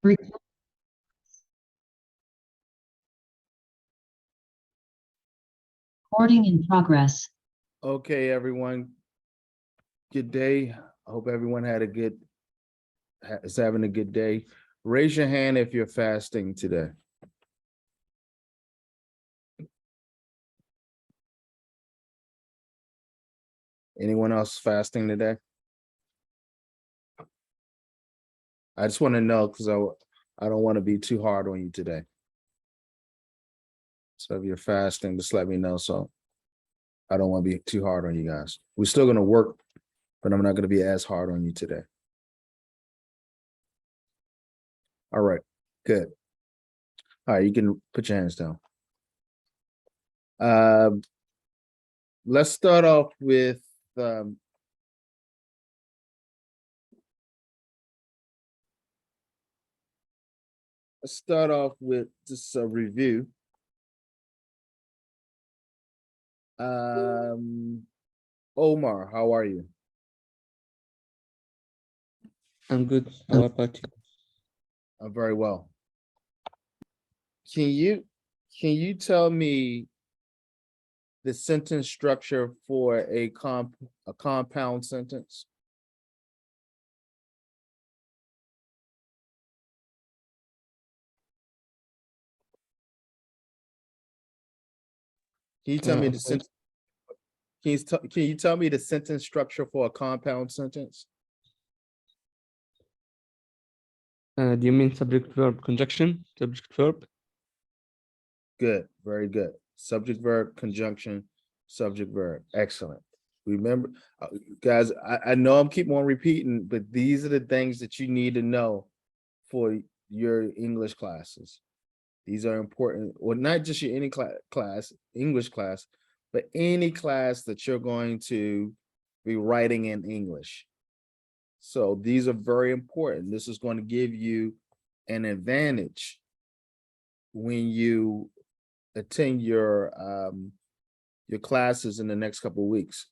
Recording in progress. Okay, everyone. Good day. I hope everyone is having a good day. Raise your hand if you're fasting today. Anyone else fasting today? I just want to know because I don't want to be too hard on you today. So if you're fasting, just let me know. So I don't want to be too hard on you guys. We're still going to work, but I'm not going to be as hard on you today. All right, good. All right, you can put your hands down. Let's start off with just a review. Omar, how are you? I'm good. How about you? I'm very well. Can you tell me the sentence structure for a compound sentence? Can you tell me the sentence? Can you tell me the sentence structure for a compound sentence? Do you mean subject verb conjunction? Subject verb? Good, very good. Subject verb conjunction, subject verb. Excellent. Remember, guys, I know I'm keep on repeating, but these are the things that you need to know for your English classes. These are important, or not just your any class, English class, but any class that you're going to be writing in English. So these are very important. This is going to give you an advantage when you attend your classes in the next couple of weeks.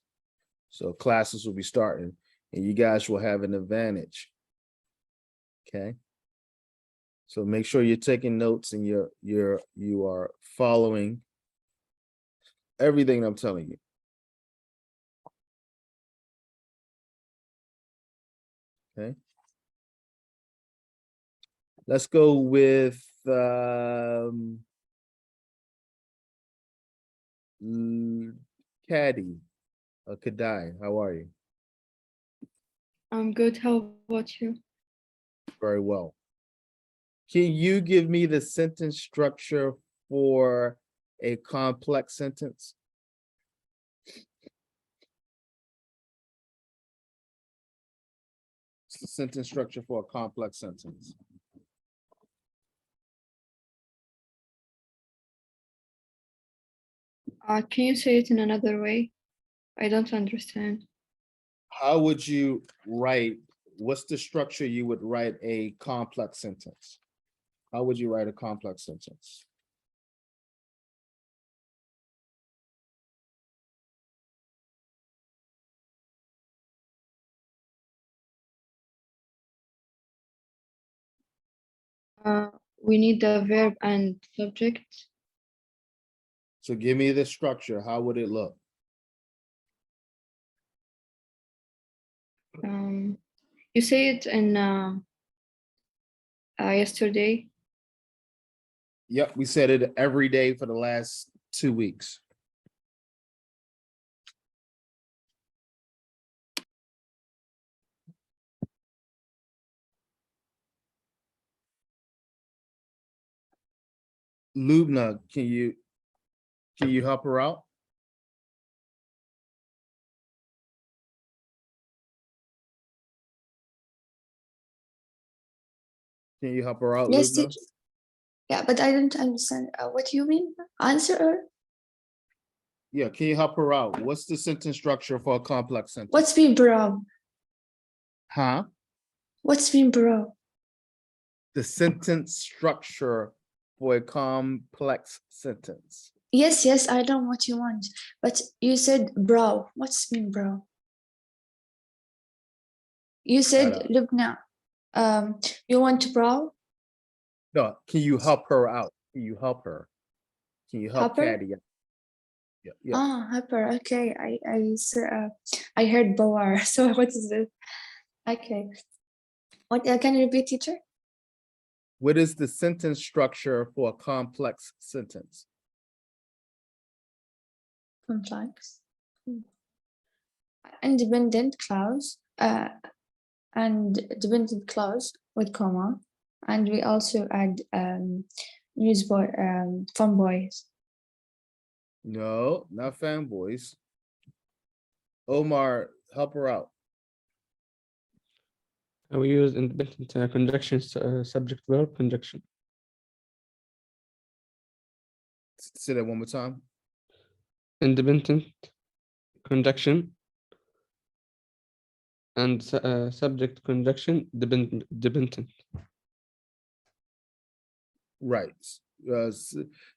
So classes will be starting and you guys will have an advantage. Okay. So make sure you're taking notes and you are following everything I'm telling you. Okay. Let's go with Caddy or Kadai. How are you? I'm good. How about you? Very well. Can you give me the sentence structure for a complex sentence? It's the sentence structure for a complex sentence. Can you say it in another way? I don't understand. How would you write, what's the structure you would write a complex sentence? How would you write a complex sentence? We need the verb and subject. So give me the structure. How would it look? You say it in yesterday. Yep, we said it every day for the last 2 weeks. Lubna, can you help her out? Can you help her out, Yes, Lubna? teacher. Yeah, but I don't understand. What you mean? Answer her? Yeah, can you help her out? What's the sentence structure for a complex sentence? What's mean, bro? Huh? What's mean, bro? The sentence structure for a complex sentence. Yes, I know what you want. But you said bro. What's mean, bro? You said, Lubna, you want bro? No, can you help her out? Can you help her? Can you help Help her? Caddy out? Yeah, yeah. Ah, hyper. Okay, I heard Bawar. So what is this? Okay. What can you repeat, teacher? What is the sentence structure for a complex sentence? Complex. Independent clause. And dependent clause with comma, and we also add newsboy fun boys. No, not fanboys. Omar, help her out. We use independent conjunctions, subject verb conjunction. Say that one more time. Independent conjunction and subject conjunction dependent. Right.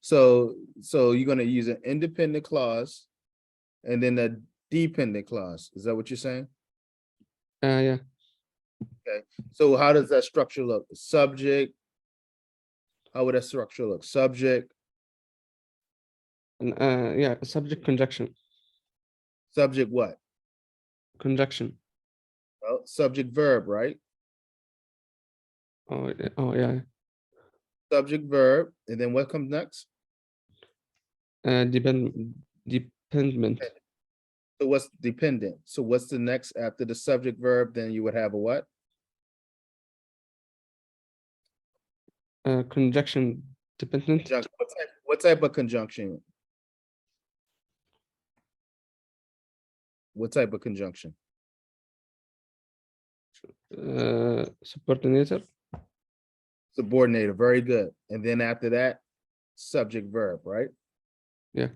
So you're gonna use an independent clause and then a dependent clause. Is that what you're saying? Yeah. So how does that structure look? Subject. How would that structure look? Subject, And yeah, subject conjunction. subject what? Conjunction. Well, subject verb, right? Oh yeah. Subject verb, and then what comes next? Dependent. So what's dependent? So what's the next after the subject verb? Then you would have a what? Conjunction dependent. What type of conjunction? What type of conjunction? Subordinator. Subordinator, very good. And then after that, subject verb, right? Yeah.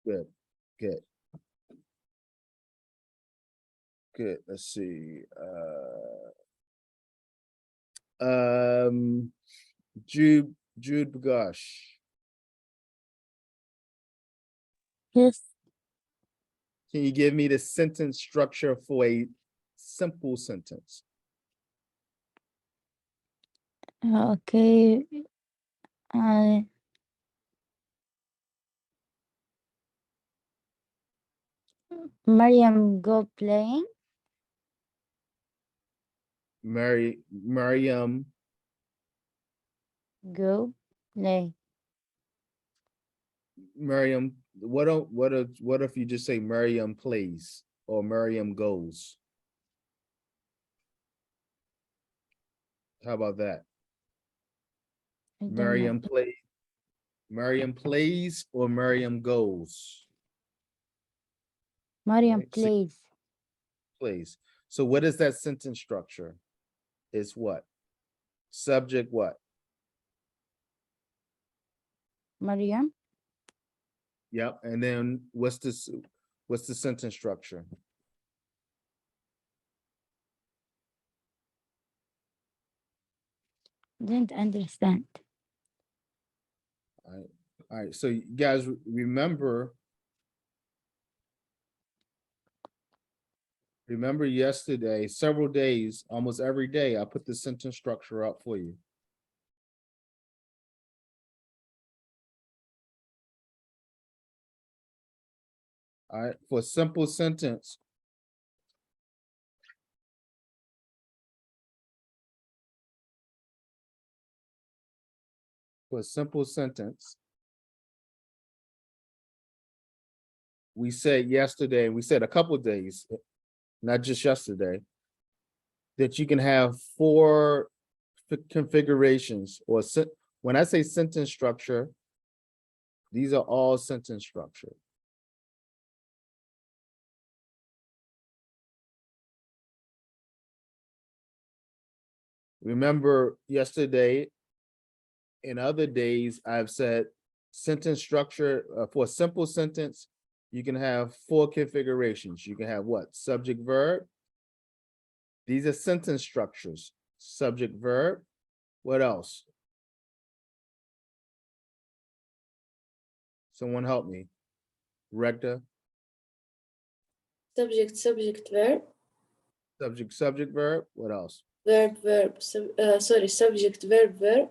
Good, good. Good, let's see. Jude Bagosh. Yes. Can you give me the sentence structure for a simple sentence? Okay. Mariam go playing. Mariam, Go play. what if you just say Mariam plays or Mariam goes? How about that? I don't Mariam know. plays. Mariam plays or Mariam goes? Mariam Right, see- plays. Plays. So what is that sentence structure? Is what? Subject what? Mariam Yep. And then what's the sentence structure? didn't understand. All right. So you guys remember yesterday, several days, almost every day, I put the sentence structure up for you. All right, for a simple sentence. For a simple sentence. We said yesterday, we said a couple of days, not just yesterday, that you can have 4 configurations or when I say sentence structure, these are all sentence structure. Remember yesterday, in other days, I've said sentence structure for a simple sentence, you can have 4 configurations. You can have what? Subject verb. These are sentence structures. Subject verb. What else? Someone help me. Rector. Subject, verb, Subject verb. What else? verb, subject, verb.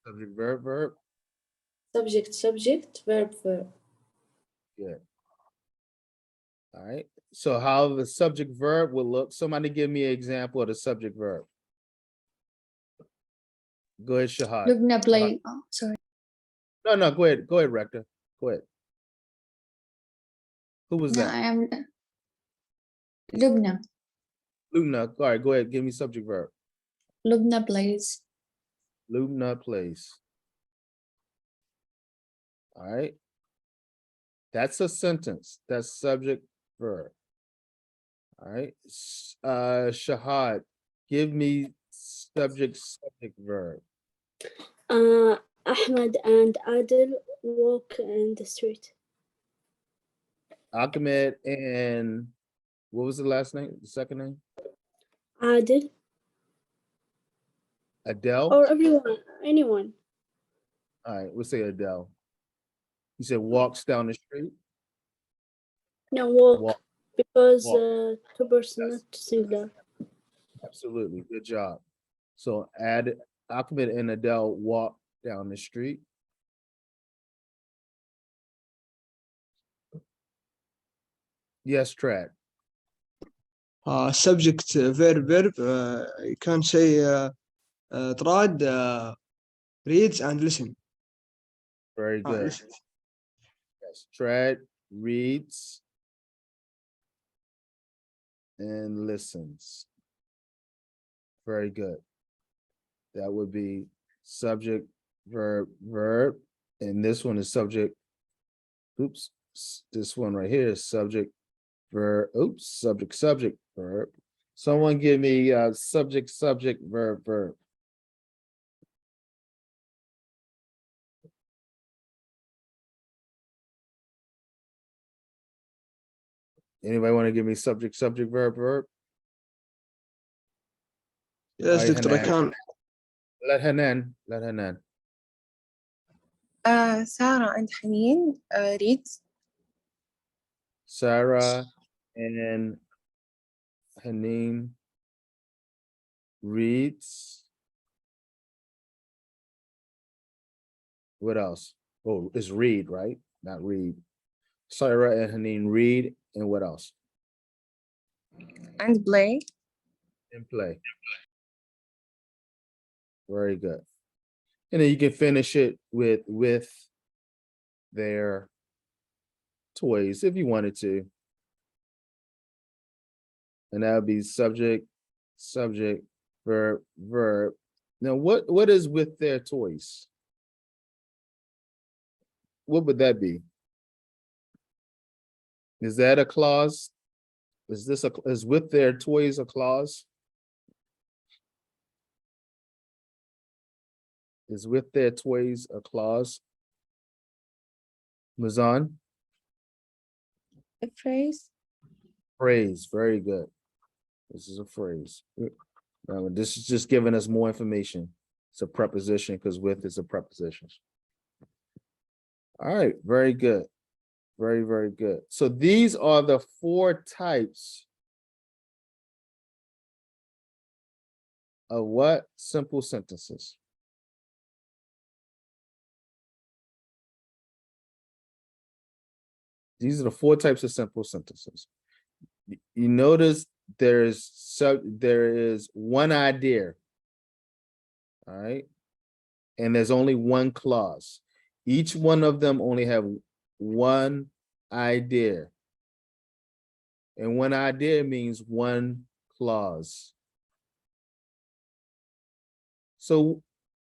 Subject, verb, verb. Subject, subject, verb, verb. Good. All right. So how the subject verb will look. Somebody give me an example of the subject verb. Go ahead, Shahad. Lubna play. Oh, sorry. No, go ahead. Go ahead, Rector. Go ahead. Who was No, that? I am Lubna. Luna. All right, go ahead. Give me subject verb. Lubna plays. Luna plays. All right. That's a sentence. That's subject verb. All right. Shahad, give me subject verb. Ahmed and Adil walk in the street. Ahmed and what was the last name? The second name? Adil Adele. or everyone, anyone. All right, we'll say Adele. You said walks down the street. No, walk, Walk. because Walk. two-person, Yes. not singular. Absolutely. Good job. So add Ahmed and Adele walk down the street. Yes, Trad. subject verb you can say Trad reads and listen. Very good. Listen. Yes, Trad reads and listens. Very good. That would be subject, verb, verb, and this one is subject. Oops, this one right here is subject, verb. Oops, subject, subject, verb. Someone give me subject, subject, verb, verb. Anybody want to give me subject, subject, verb, verb? Yes, Hi, Doctor, I Hanan. can. Let Hanan. Let Hanan. Sarah and Haneen reads. Sarah and Hanin reads. What else? Oh, it's read, right? Not read. Sarah and Hanin read, and what else? And play. And play. Very good. And then you can finish it with their toys if you wanted to. And that would be subject, subject, verb, verb. Now, what is with their toys? What would that be? Is that a clause? Is with their toys a clause? Is with their toys a clause? Mazan? A phrase. Phrase, very good. This is a phrase. Now, this is just giving us more information. It's a preposition because with is a preposition. All right, very good. Very, very good. So these are the 4 types of what? Simple sentences. These are the 4 types of simple sentences. You notice there is one idea. All right. And there's only one clause. Each one of them only have one idea. And one idea means one clause. So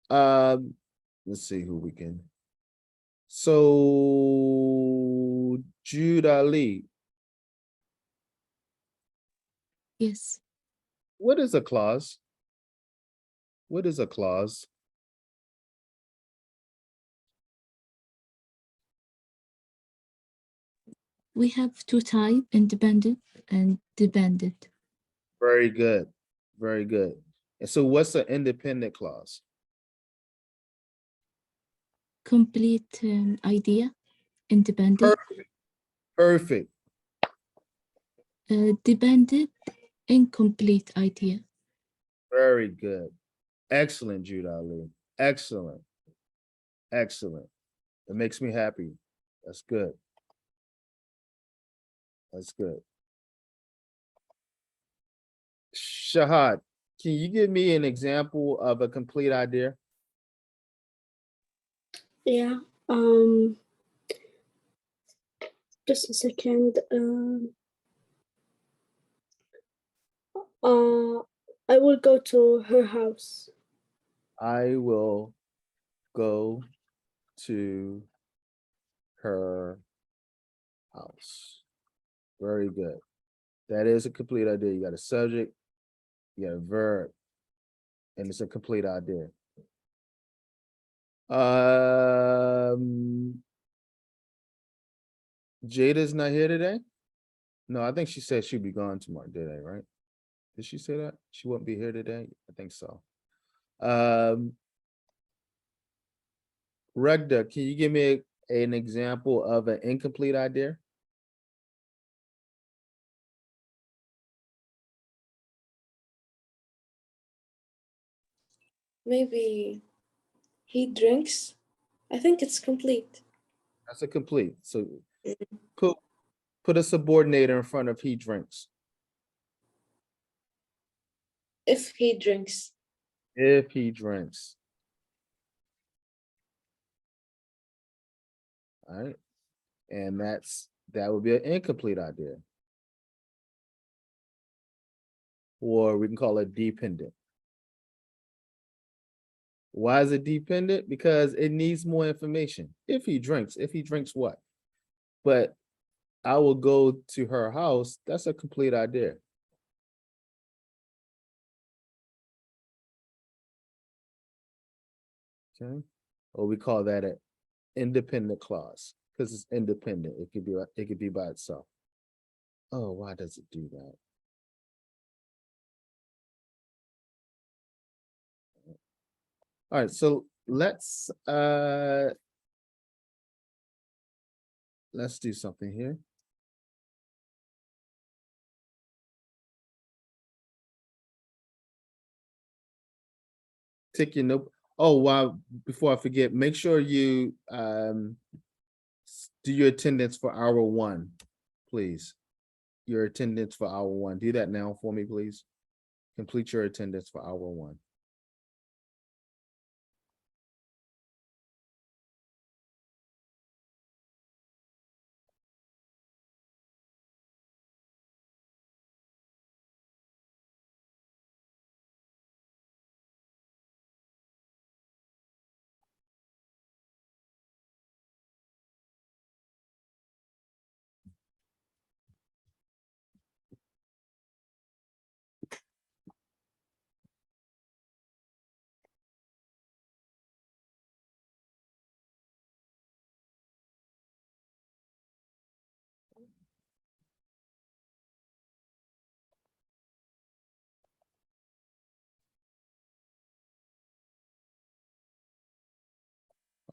let's see who we can. So Jude Ali, Yes. what is a clause? What is a clause? We have 2 types, independent and dependent. Very good. Very good. And so what's an independent clause? Complete idea, independent. Perfect. Dependent, incomplete idea. Very good. Excellent, Jude Ali. Excellent. Excellent. It makes me happy. That's good. That's good. Shahad, can you give me an example of a complete idea? Yeah. Just a second. I will go to her house. I will go to her house. Very good. That is a complete idea. You got a subject, you got a verb, and it's a complete idea. Jada's not here today? No, I think she said she'd be gone tomorrow today, right? Did she say that? She won't be here today? I think so. Regda, can you give me an example of an incomplete idea? Maybe he drinks. I think it's complete. That's a complete. So put a subordinator in front of he drinks. If he drinks. If he drinks. All right. And that would be an incomplete idea. Or we can call it dependent. Why is it dependent? Because it needs more information. If he drinks what? But I will go to her house. That's a complete idea. Okay. Or we call that an independent clause because it's independent. It could be by itself. Oh, why does it do that? All right, so let's do something here. Take your note. Oh, wow, before I forget, make sure you do your attendance for hour 1, please. Your attendance for hour 1. Do that now for me, please. Complete your attendance for hour 1.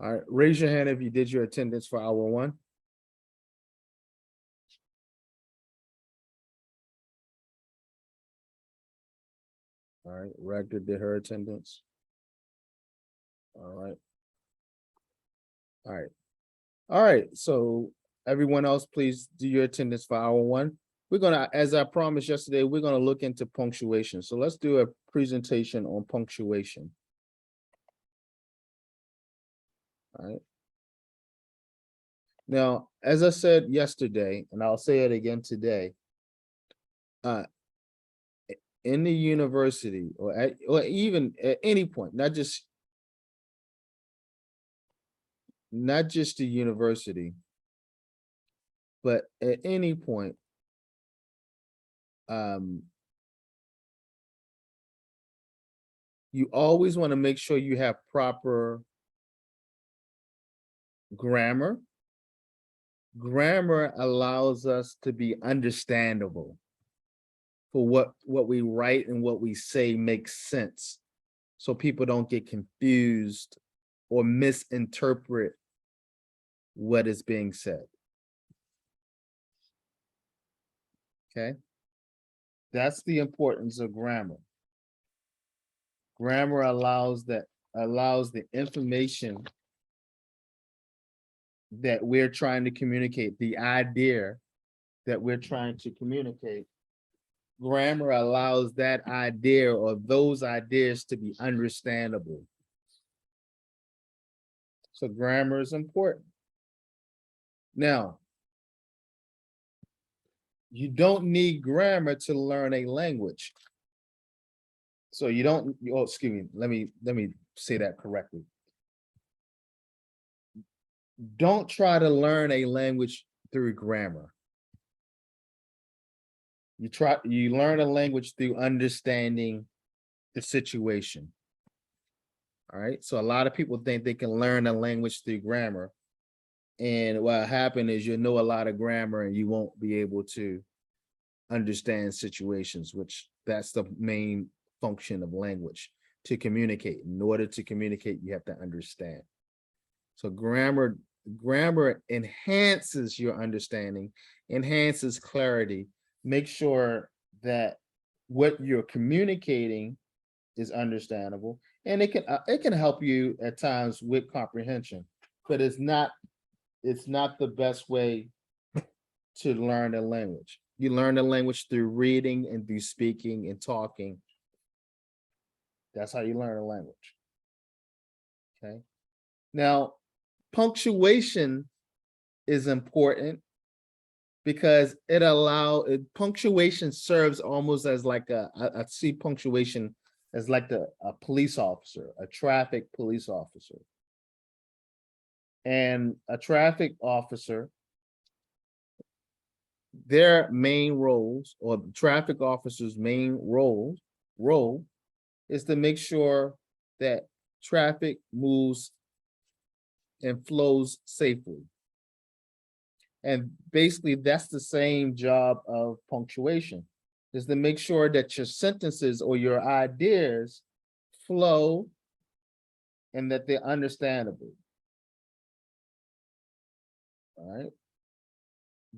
All right, raise your hand if you did your attendance for hour 1. All right, Rector did her attendance. All right. All right. All right, so everyone else, please do your attendance for hour 1. We're gonna, as I promised yesterday, we're gonna look into punctuation. So let's do a presentation on punctuation. All right. Now, as I said yesterday, and I'll say it again today, in the university or even at any point, not just the university, but at any point, you always want to make sure you have proper grammar. Grammar allows us to be understandable for what we write and what we say makes sense, so people don't get confused or misinterpret what is being said. Okay, that's the importance of grammar. Grammar allows the information that we're trying to communicate, the idea that we're trying to communicate, grammar allows that idea or those ideas to be understandable. So grammar is important. Now, you don't need grammar to learn a language. So you don't, oh, excuse me, let me say that correctly. Don't try to learn a language through grammar. You learn a language through understanding the situation. All right. So a lot of people think they can learn a language through grammar. And what happened is you'll know a lot of grammar and you won't be able to understand situations, which that's the main function of language, to communicate. In order to communicate, you have to understand. So grammar enhances your understanding, enhances clarity, make sure that what you're communicating is understandable, and it can help you at times with comprehension, but it's not the best way to learn a language. You learn a language through reading and through speaking and talking. That's how you learn a language. Okay. Now, punctuation is important because punctuation serves almost as like I see punctuation as like a police officer, a traffic police officer. And a traffic officer, their main roles, or the traffic officer's main role is to make sure that traffic moves and flows safely. And basically that's the same job of punctuation, is to make sure that your sentences or your ideas flow and that they're understandable. All right.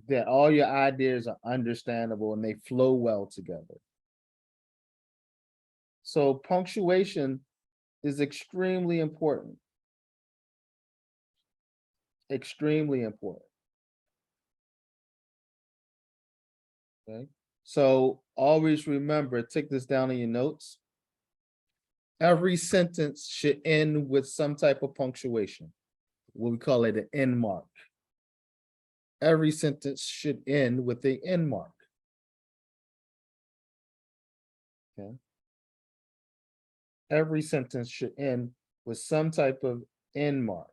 That all your ideas are understandable and they flow well together. So punctuation is extremely important. Extremely important. Okay. So always remember, take this down in your notes. Every sentence should end with some type of punctuation. What we call it an end mark. Every sentence should end with the end mark. Okay. Every sentence should end with some type of end mark.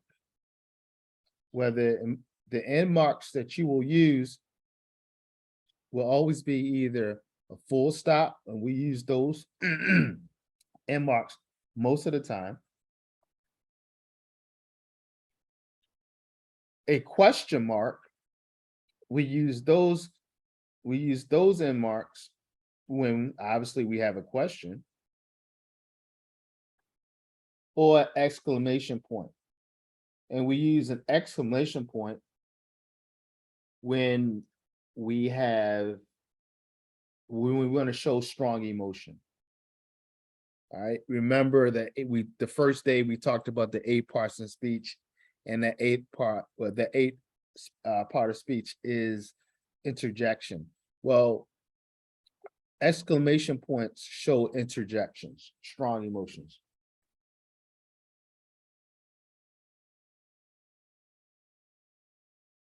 Whether the end marks that you will use will always be either a full stop, and we use those end marks most of the time. A question mark, we use those end marks when obviously we have a question, or exclamation point. And we use an exclamation point when we want to show strong emotion. All right. Remember that the first day we talked about the 8 parts of speech, and the 8th part, or the 8th part of speech is interjection. Well, exclamation points show interjections, strong emotions.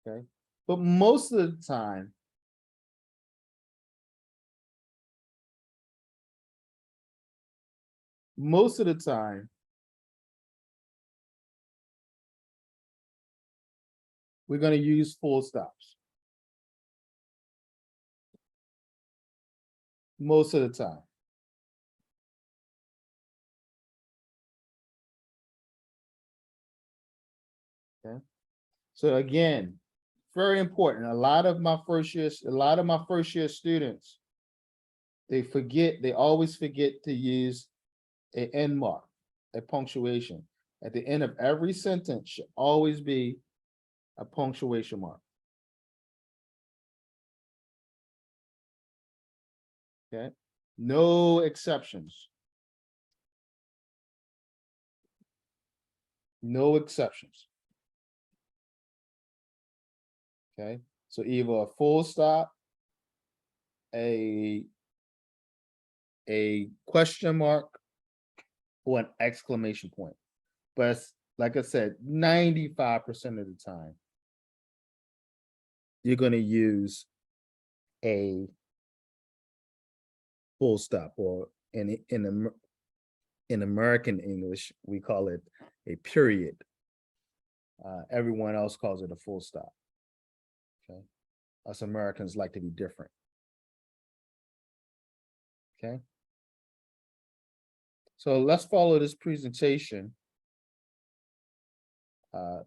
Okay. But most of the time, we're going to use full stops. Most of the time. Okay. So again, very important. A lot of my first year students, they always forget to use an end mark, a punctuation. At the end of every sentence should always be a punctuation mark. Okay, no exceptions. No exceptions. Okay, so either a full stop, a question mark, or an exclamation point. But like I said, 95% of the time, you're going to use a full stop, or in American English, we call it a period. Everyone else calls it a full stop. Okay, us Americans like to be different. Okay, so let's follow this presentation.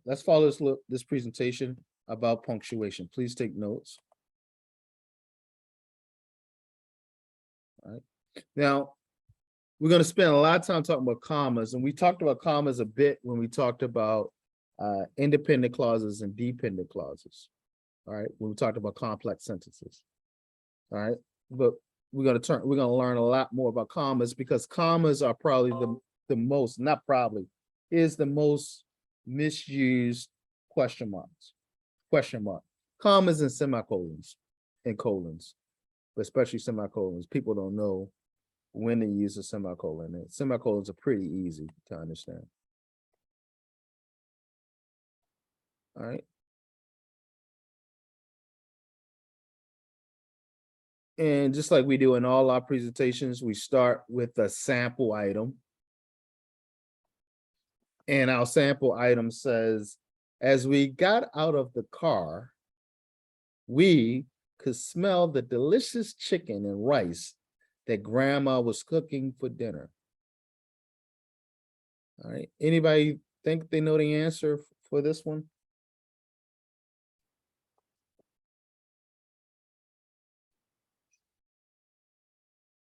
Let's follow this presentation about punctuation. Please take notes. All right. Now, we're going to spend a lot of time talking about commas, and we talked about commas a bit when we talked about independent clauses and dependent clauses. All right, when we talked about complex sentences. All right, but we're going to learn a lot more about commas, because commas are probably the most, not probably, is the most misused question marks. Commas and semicolons and colons, but especially semicolons. People don't know when to use a semicolon. And semicolons are pretty easy to understand. All right. And just like we do in all our presentations, we start with a sample item. And our sample item says, as we got out of the car, we could smell the delicious chicken and rice that grandma was cooking for dinner. All right, anybody think they know the answer for this one?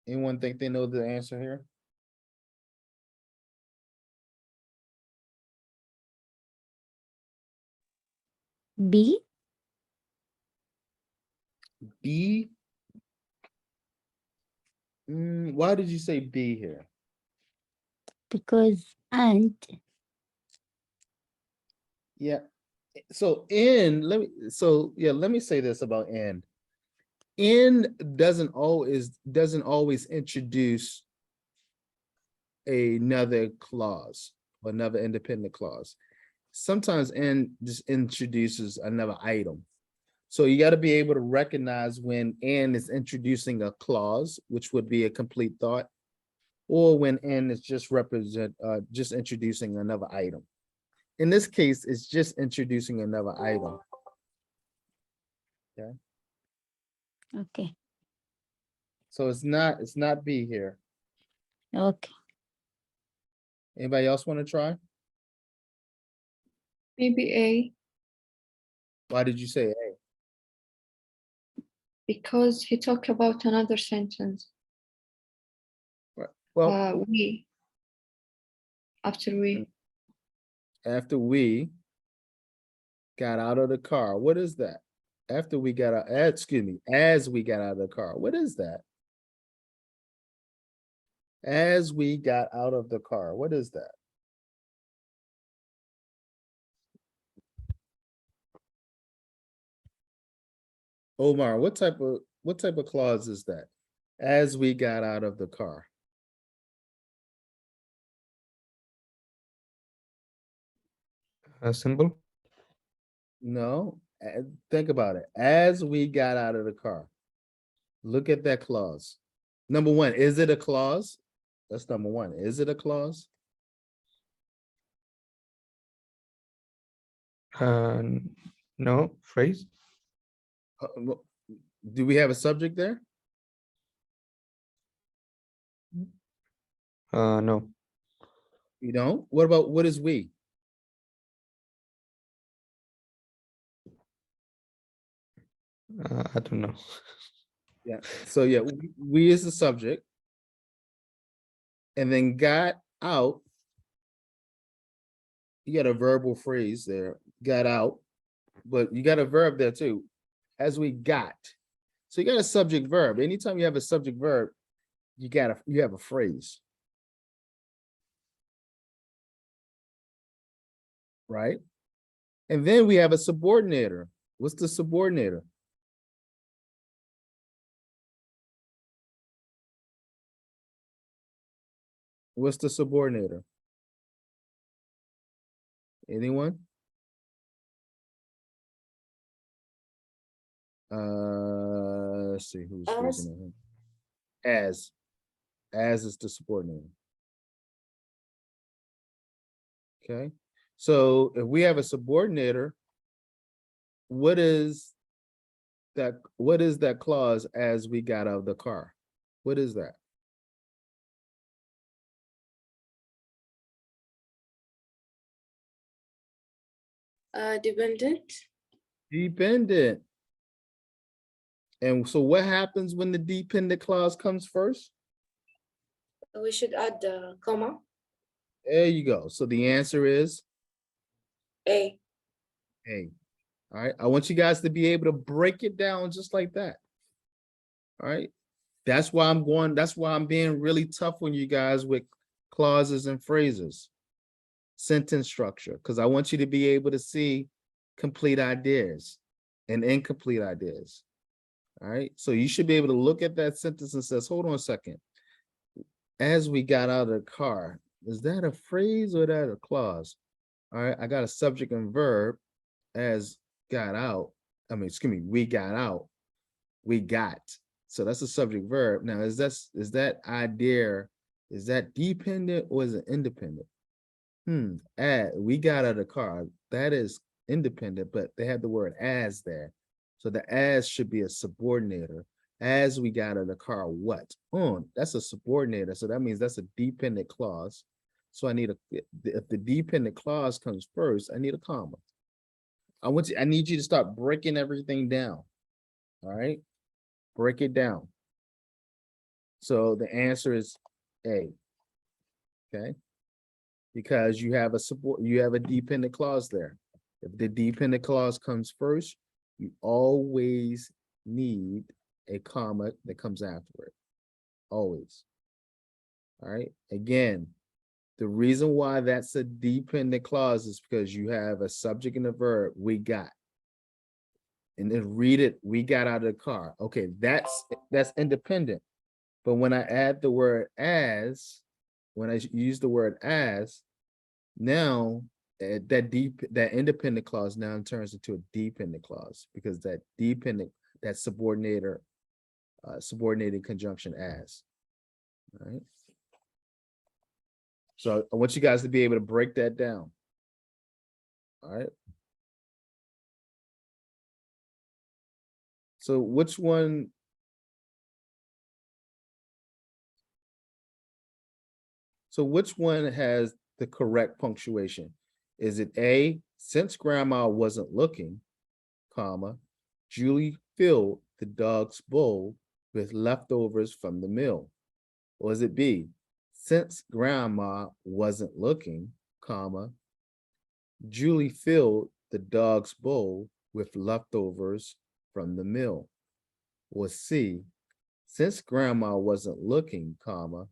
Anyone think they know the answer here? B, B? Why did you say B here? because and Yeah, so in, let me say this about in doesn't always introduce another clause or another independent clause. Sometimes in just introduces another item. So you got to be able to recognize when and is introducing a clause, which would be a complete thought, or when and is just introducing another item. In this case, it's just introducing another item. Okay. okay, So it's not B here. okay. Anybody else want to try? Maybe A, Why did you say A? because he talked about another sentence. Well, We. After we. after we got out of the car, what is that? After we got out, excuse me, as we got out of the car, what is that? As we got out of the car, what is that? Omar, what type of clause is that? As we got out of the car. Symbol. No, think about it. As we got out of the car. Look at that clause. Number one, is it a clause? That's number one. Is it a clause? No, phrase. Do we have a subject there? No. You don't? What about, what is we? I don't know. Yeah, so yeah, we is the subject. And then got out. You got a verbal phrase there, got out, but you got a verb there too, as we got. So you got a subject verb. Anytime you have a subject verb, you have a phrase. Right? And then we have a subordinator. What's the subordinator? What's the subordinator? Anyone? Let's see who's As. raising their hand. As is the subordinator. Okay, so if we have a subordinator, what is that clause as we got out of the car? What is that? Dependent. Dependent. And so what happens when the dependent clause comes first? We should add the comma. There you go. So the answer is A. A. All right. I want you guys to be able to break it down just like that. All right. That's why I'm being really tough on you guys with clauses and phrases, sentence structure, because I want you to be able to see complete ideas and incomplete ideas. All right. So you should be able to look at that sentence and says, hold on a second. As we got out of the car, is that a phrase or that a clause? All right. I got a subject and verb as got out. I mean, excuse me, we got out. We got. So that's a subject verb. Now, is that idea, is that dependent or is it independent? We got out of the car. That is independent, but they have the word as there. So the as should be a subordinator. As we got out of the car, what? That's a subordinator. So that means that's a dependent clause. So I need if the dependent clause comes first, I need a comma. I need you to start breaking everything down. All right. Break it down. So the answer is A. Okay. Because you have a dependent clause there. If the dependent clause comes first, you always need a comma that comes after it. Always. All right. Again, the reason why that's a dependent clause is because you have a subject and a verb, we got. And then read it, we got out of the car. Okay, that's independent. But when I add the word as, when I use the word as, now that independent clause now turns into a dependent clause because that subordinated conjunction as. All right. So I want you guys to be able to break that down. All right. So which one? So which one has the correct punctuation? Is it A, since grandma wasn't looking, comma, Julie filled the dog's bowl with leftovers from the meal? Or is it B, since grandma wasn't looking, comma, Julie filled the dog's bowl with leftovers from the meal? Or C, since grandma wasn't looking, comma,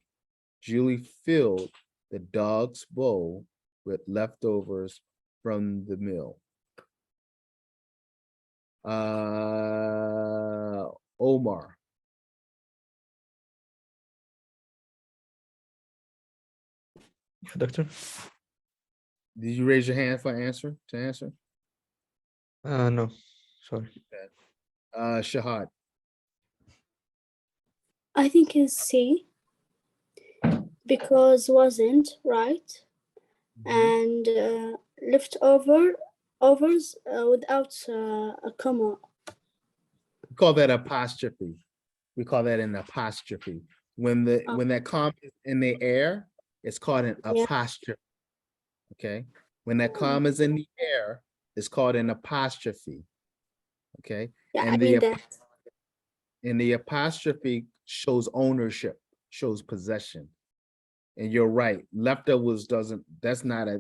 Julie filled the dog's bowl with leftovers from the meal? Omar. Doctor? Did you raise your hand to answer? No, sorry. Shahad. I think it's C because wasn't right and overs without a comma. We call that apostrophe. We call that an apostrophe. When that comma is in the air, it's called an apostrophe. Okay. When that comma is in the air, it's called an apostrophe. Okay. Yeah, and I mean that. And the apostrophe shows ownership, shows possession. And you're right. Leftovers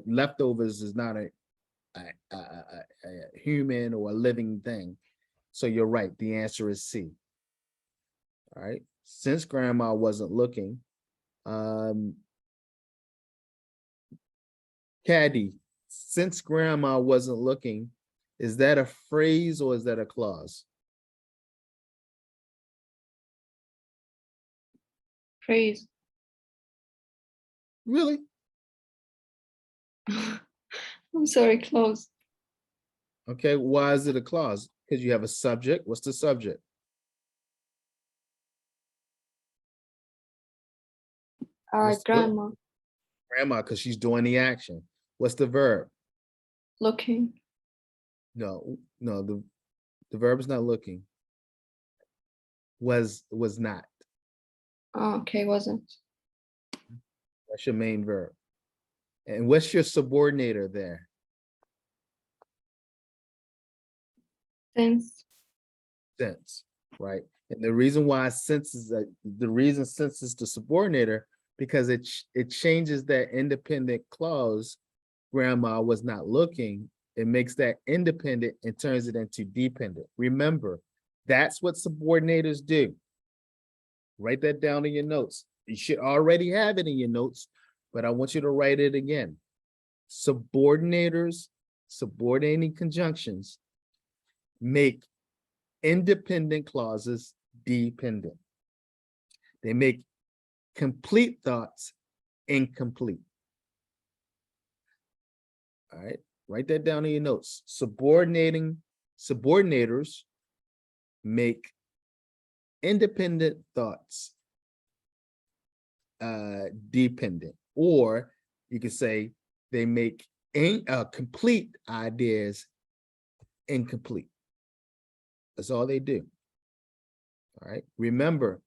leftovers is not a human or a living thing. So you're right. The answer is C. All right. Since grandma wasn't looking, Caddy, since grandma wasn't looking, Is that a phrase or is that a clause? Phrase. Really? I'm sorry, close. Okay, why is it a clause? Because you have a subject. What's the subject? What's the verb? Grandma. Grandma, because she's doing the action. What's the verb? Looking. No, the verb is not looking. Was not. Oh, okay, wasn't. That's your main verb. And what's your subordinator there? Since. Since, right? And the reason why since is the subordinator, because it changes that independent clause, grandma was not looking, it makes that independent and turns it into dependent. Remember, that's what subordinators do. Write that down in your notes. You should already have it in your notes, but I want you to write it again. Subordinators, subordinating conjunctions make independent clauses dependent. They make complete thoughts incomplete. All right, write that down in your notes. Subordinators make independent thoughts dependent, or you could say they make complete ideas incomplete. That's all they do. All right, remember,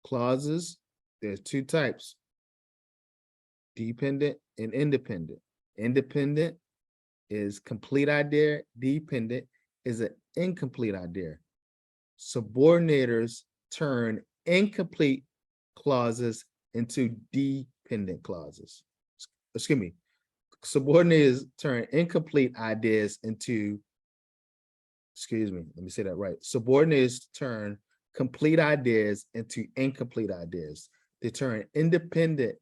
clauses, there's two types: dependent and independent. Independent is complete idea, dependent is an incomplete idea. Subordinators turn incomplete clauses into dependent clauses. Excuse me. Subordinators turn incomplete ideas into, excuse me, let me say that right. Subordinators turn complete ideas into incomplete ideas. They turn independent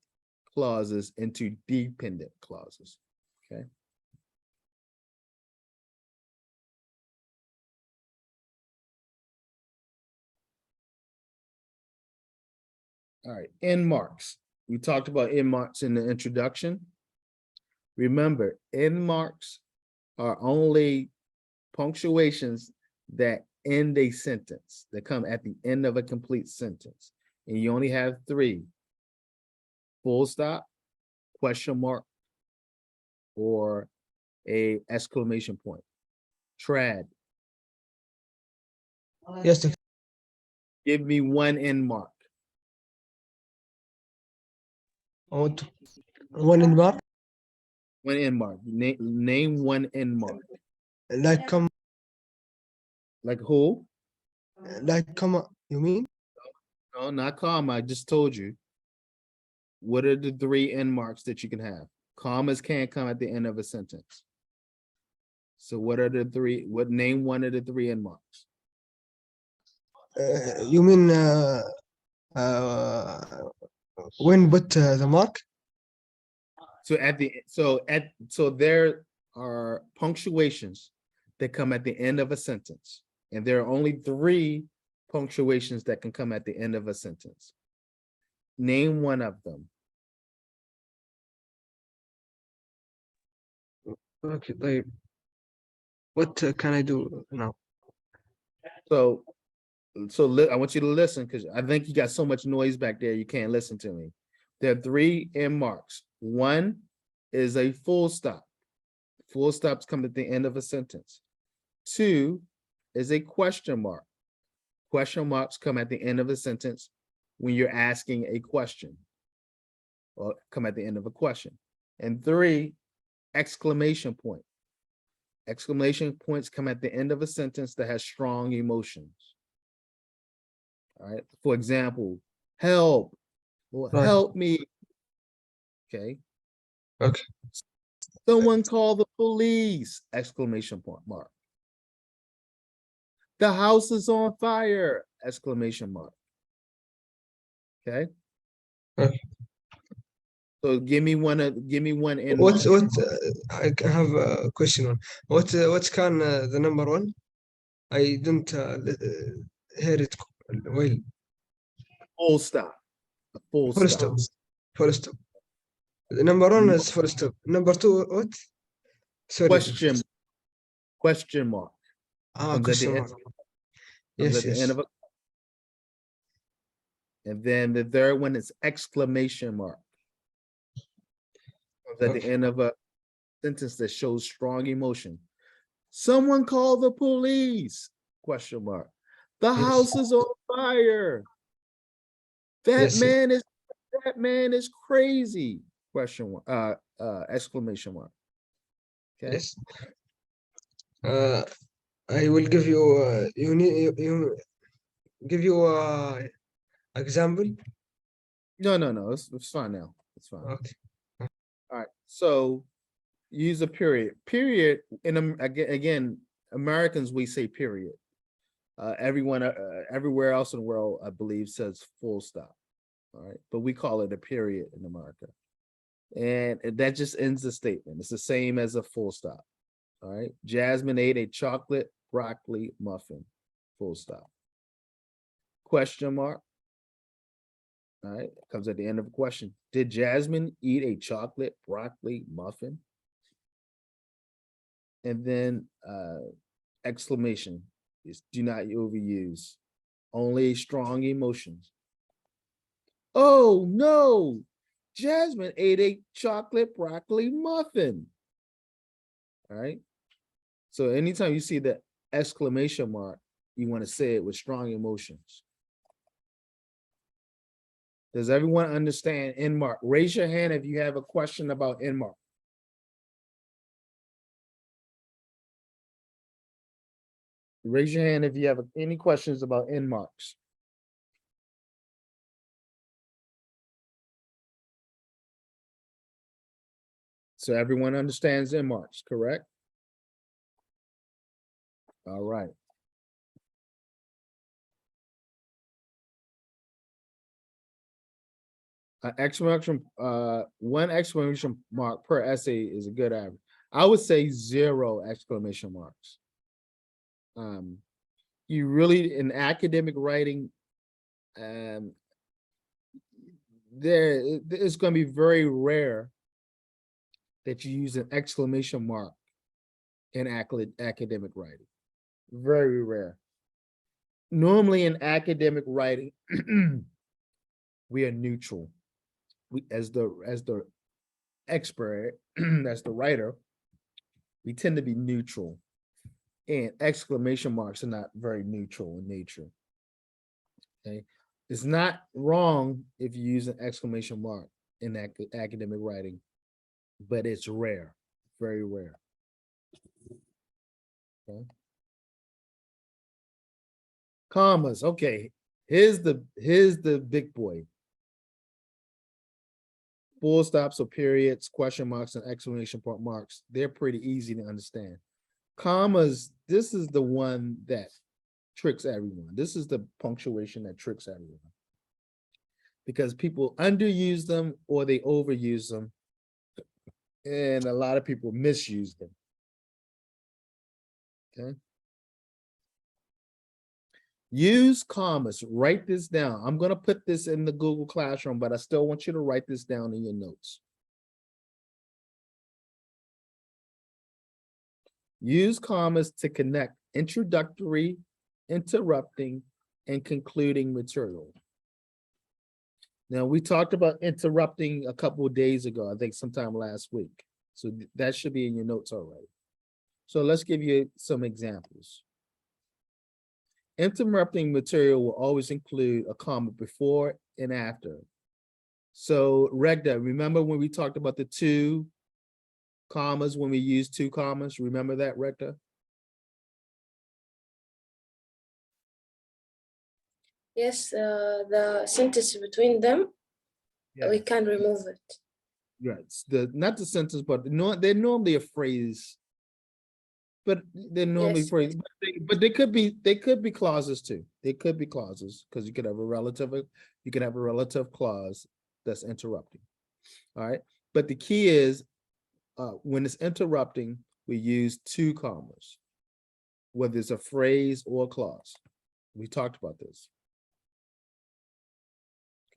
clauses into dependent clauses. Okay. All right, end marks. We talked about end marks in the introduction. Remember, end marks are only punctuations that end a sentence, that come at the end of a complete sentence. And you only have three: full stop, question mark, or a exclamation point. Trad, Yes, Doctor. give me one end mark. I want to- one in mark, One end mark. Name one end mark. like come, Like who? like comma. You mean? No, not comma. I just told you. What are the three end marks that you can have? Commas can't come at the end of a sentence. So what are the three? Name one of the three end marks? You mean when put the mark? So there are punctuations that come at the end of a sentence, and there are only three punctuations that can come at the end of a sentence. Name one of them. Okay, طيب. What can I do now? So I want you to listen, because I think you got so much noise back there you can't listen to me. There are three end marks. One is a full stop. Full stops come at the end of a sentence. Two is a question mark. Question marks come at the end of a sentence when you're asking a question, or come at the end of a question. And three, exclamation point. Exclamation points come at the end of a sentence that has strong emotions. All right. For example, help, or Right. help me. Okay. Okay. Someone call the police! Exclamation point mark. The house is on fire! Exclamation mark. Okay. Okay. So give me one in what I have a question on what can the number one? I don't hear it well. full stop. A full Full stop. stop. Full stop. The number one is full stop. Number two, what? Sorry. Question mark. Comes at the Question end- mark. comes Yes, at the end yes. of a. And then the third one is exclamation mark. Comes at the Okay. end of a sentence that shows strong emotion. Someone call the police? Question mark. The Yes. house is on fire. Yes, yes. That man is crazy. Question mark. Exclamation mark. Okay. Yes. I will give you you give you example. No. It's fine now. It's fine. Okay. All right. So use a period. Period. Again, Americans, we say period. Everyone everywhere else in the world, I believe, says full stop. All right, but we call it a period in America, and that just ends the statement. It's the same as a full stop. All right, Jasmine ate a chocolate broccoli muffin. Full stop. Question mark. All right, comes at the end of a question. Did Jasmine eat a chocolate broccoli muffin? And then exclamation is do not overuse. Only strong emotions. Oh no, Jasmine ate a chocolate broccoli muffin. All right. So anytime you see the exclamation mark, you want to say it with strong emotions. Does everyone understand end mark? Raise your hand if you have a question about end mark. Raise your hand if you have any questions about end marks. So everyone understands end marks, correct? All right. One exclamation mark per essay is a good average. I would say 0 exclamation marks. You really, in academic writing, it's going to be very rare that you use an exclamation mark in academic writing. Very rare. Normally in academic writing, we are neutral. We, as the expert, as the writer, we tend to be neutral. And exclamation marks are not very neutral in nature. Okay. It's not wrong if you use an exclamation mark in academic writing, but it's rare, very rare. Okay. Commas. Okay. Here's the big boy. Full stops or periods, question marks, and exclamation point marks. They're pretty easy to understand. Commas, this is the one that tricks everyone. This is the punctuation that tricks everyone. Because people underuse them or they overuse them. And a lot of people misuse them. Okay. Use commas. Write this down. I'm going to put this in the Google Classroom, but I still want you to write this down in your notes. Use commas to connect introductory, interrupting, and concluding material. Now, we talked about interrupting a couple of days ago, I think sometime last week. So that should be in your notes already. So let's give you some examples. Interrupting material will always include a comma before and after. So Regda, remember when we talked about the 2 commas, when we use 2 commas? Remember that, Regda? Yes, the sentence between them, we can remove it. Right. Not the sentence, but they're normally a phrase. But they're normally Yes. phrases. But they could be clauses too. They could be clauses because you could have a relative clause that's interrupting. All right, but the key is when it's interrupting, we use two commas, whether it's a phrase or a clause. We talked about this.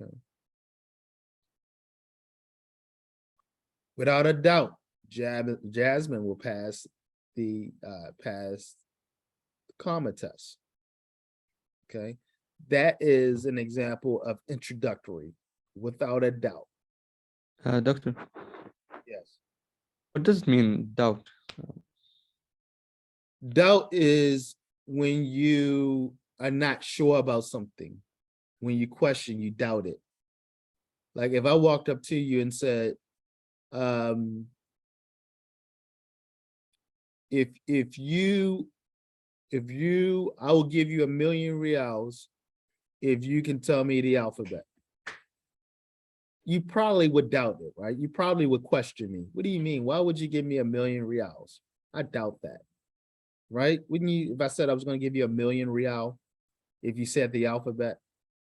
Okay. Without a doubt, Jasmine will pass the comma test. Okay, that is an example of introductory, without a doubt. Doctor, Yes. what does it mean, doubt? Doubt is when you are not sure about something. When you question, you doubt it. Like if I walked up to you and said, if you, I will give you $1 million if you can tell me the alphabet. You probably would doubt it, right? You probably would question me. What do you mean? Why would you give me $1 million? I doubt that, right? Wouldn't you, if I said I was going to give you $1 million, if you said the alphabet,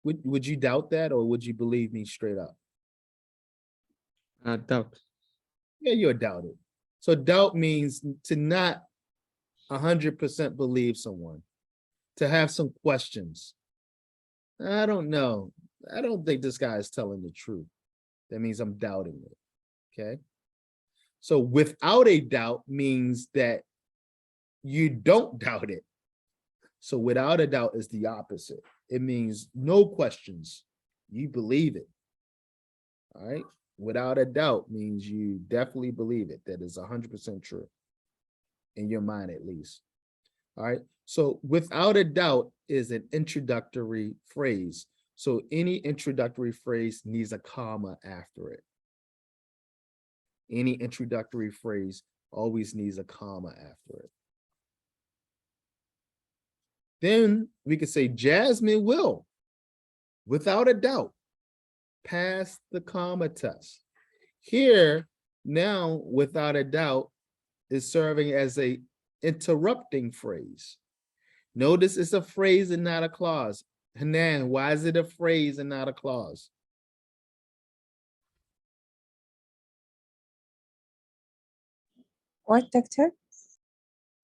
would you doubt that, or would you believe me straight up? Doubt. Yeah, you're doubted. So doubt means to not 100% believe someone, to have some questions. I don't know. I don't think this guy is telling the truth. That means I'm doubting it. Okay. So without a doubt means that you don't doubt it. So without a doubt is the opposite. It means no questions. You believe it. All right. Without a doubt means you definitely believe it. That is 100% true. In your mind, at least. All right. So without a doubt is an introductory phrase. So any introductory phrase needs a comma after it. Any introductory phrase always needs a comma after it. Then we could say Jasmine will, without a doubt, pass the comma test. Here, now, without a doubt, is serving as a interrupting phrase. Notice it's a phrase and not a clause. Hanan, why is it a phrase and not a clause? What, doctor?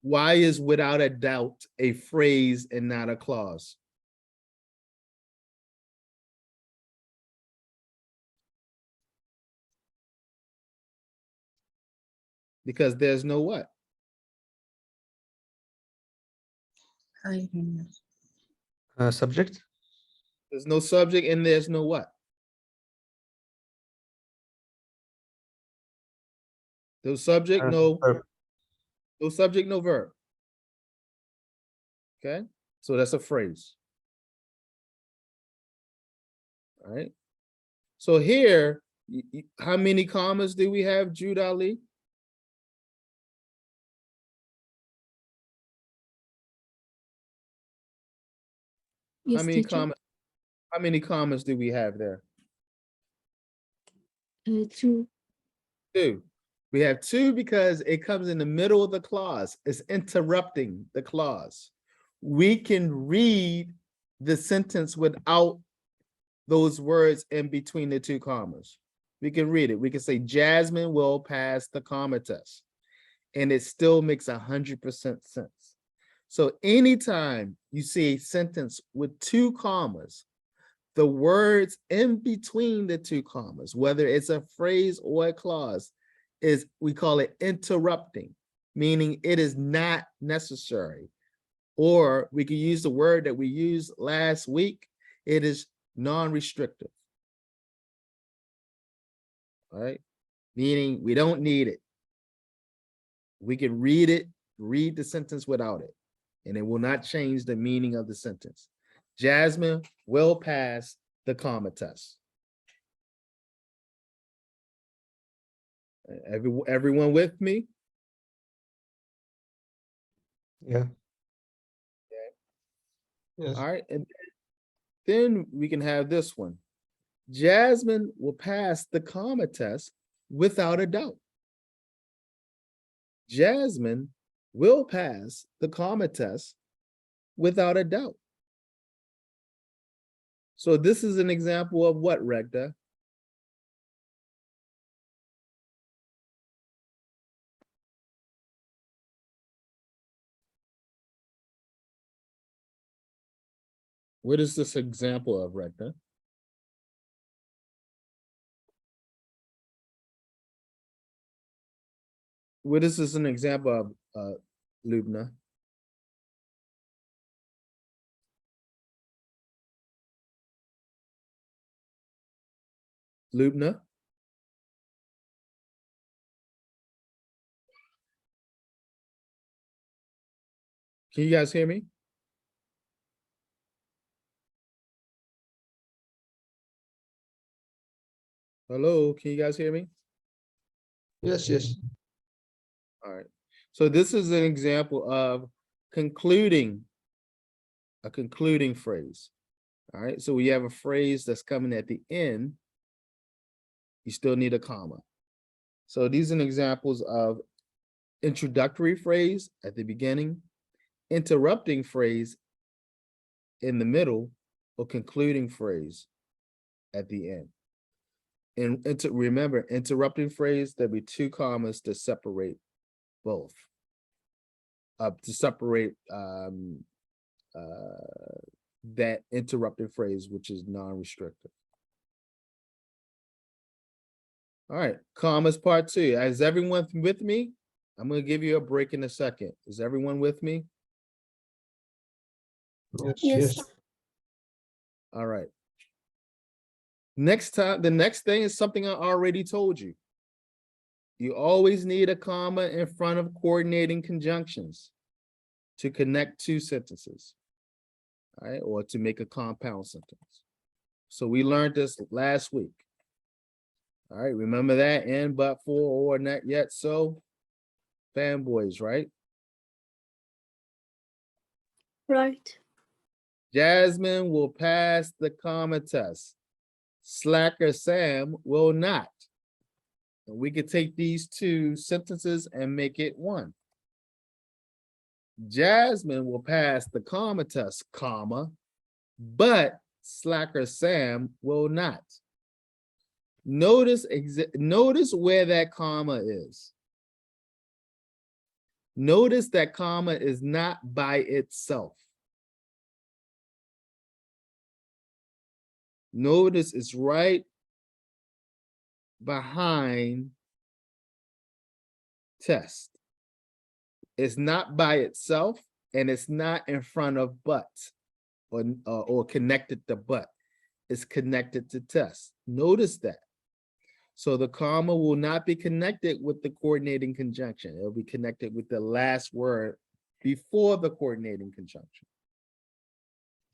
Why is without a doubt a phrase and not a clause? Because there's no what? I don't know. Subject? There's no subject and there's no what? No subject, no Verb. no subject, no verb. Okay, so that's a phrase. All right. So here, how many commas do we have, Jude Ali? Yes, How many teacher. commas? How many commas do we have there? 2. Two. We have two because it comes in the middle of the clause. It's interrupting the clause. We can read the sentence without those words in between the two commas. We can read it. We can say Jasmine will pass the comma test, and it still makes 100% sense. So anytime you see a sentence with two commas, the words in between the two commas, whether it's a phrase or a clause, is, we call it interrupting, meaning it is not necessary. Or we could use the word that we used last week, it is non-restrictive. All right, meaning we don't need it. We can read it, read the sentence without it, and it will not change the meaning of the sentence. Jasmine will pass the comma test. Everyone with me? Yeah. Yes. All right, and then we can have this one. Jasmine will pass the comma test without a doubt. Jasmine will pass the comma test without a doubt. So this is an example of what, Recta? What is this example of, Rekna? What is this an example of, Lubna? Lubna? Can you guys hear me? Hello, can you guys hear me? Yes, yes. All right. So this is an example of concluding a concluding phrase. All right. So we have a phrase that's coming at the end. You still need a comma. So these are examples of introductory phrase at the beginning, interrupting phrase in the middle, or concluding phrase at the end. And remember, interrupting phrase, there'll be two commas to separate both. To separate that interrupted phrase, which is non-restrictive. All right, commas part 2. Is everyone with me? I'm going to give you a break in a second. Is everyone with me? Yes, Yes. yes. All right. Next time, the next thing is something I already told you. You always need a comma in front of coordinating conjunctions to connect two sentences, all right, or to make a compound sentence. So we learned this last week. All right, remember that? And, but, for, or, not yet, so. Fanboys, right? Right. Jasmine will pass the comma test. Slacker Sam will not. And we could take these two sentences and make it one. Jasmine will pass the comma test, comma, but Slacker Sam will not. Notice where that comma is. Notice that comma is not by itself. Notice it's right behind test. It's not by itself, and it's not in front of but, or connected to but. It's connected to test. Notice that. So the comma will not be connected with the coordinating conjunction. It'll be connected with the last word before the coordinating conjunction.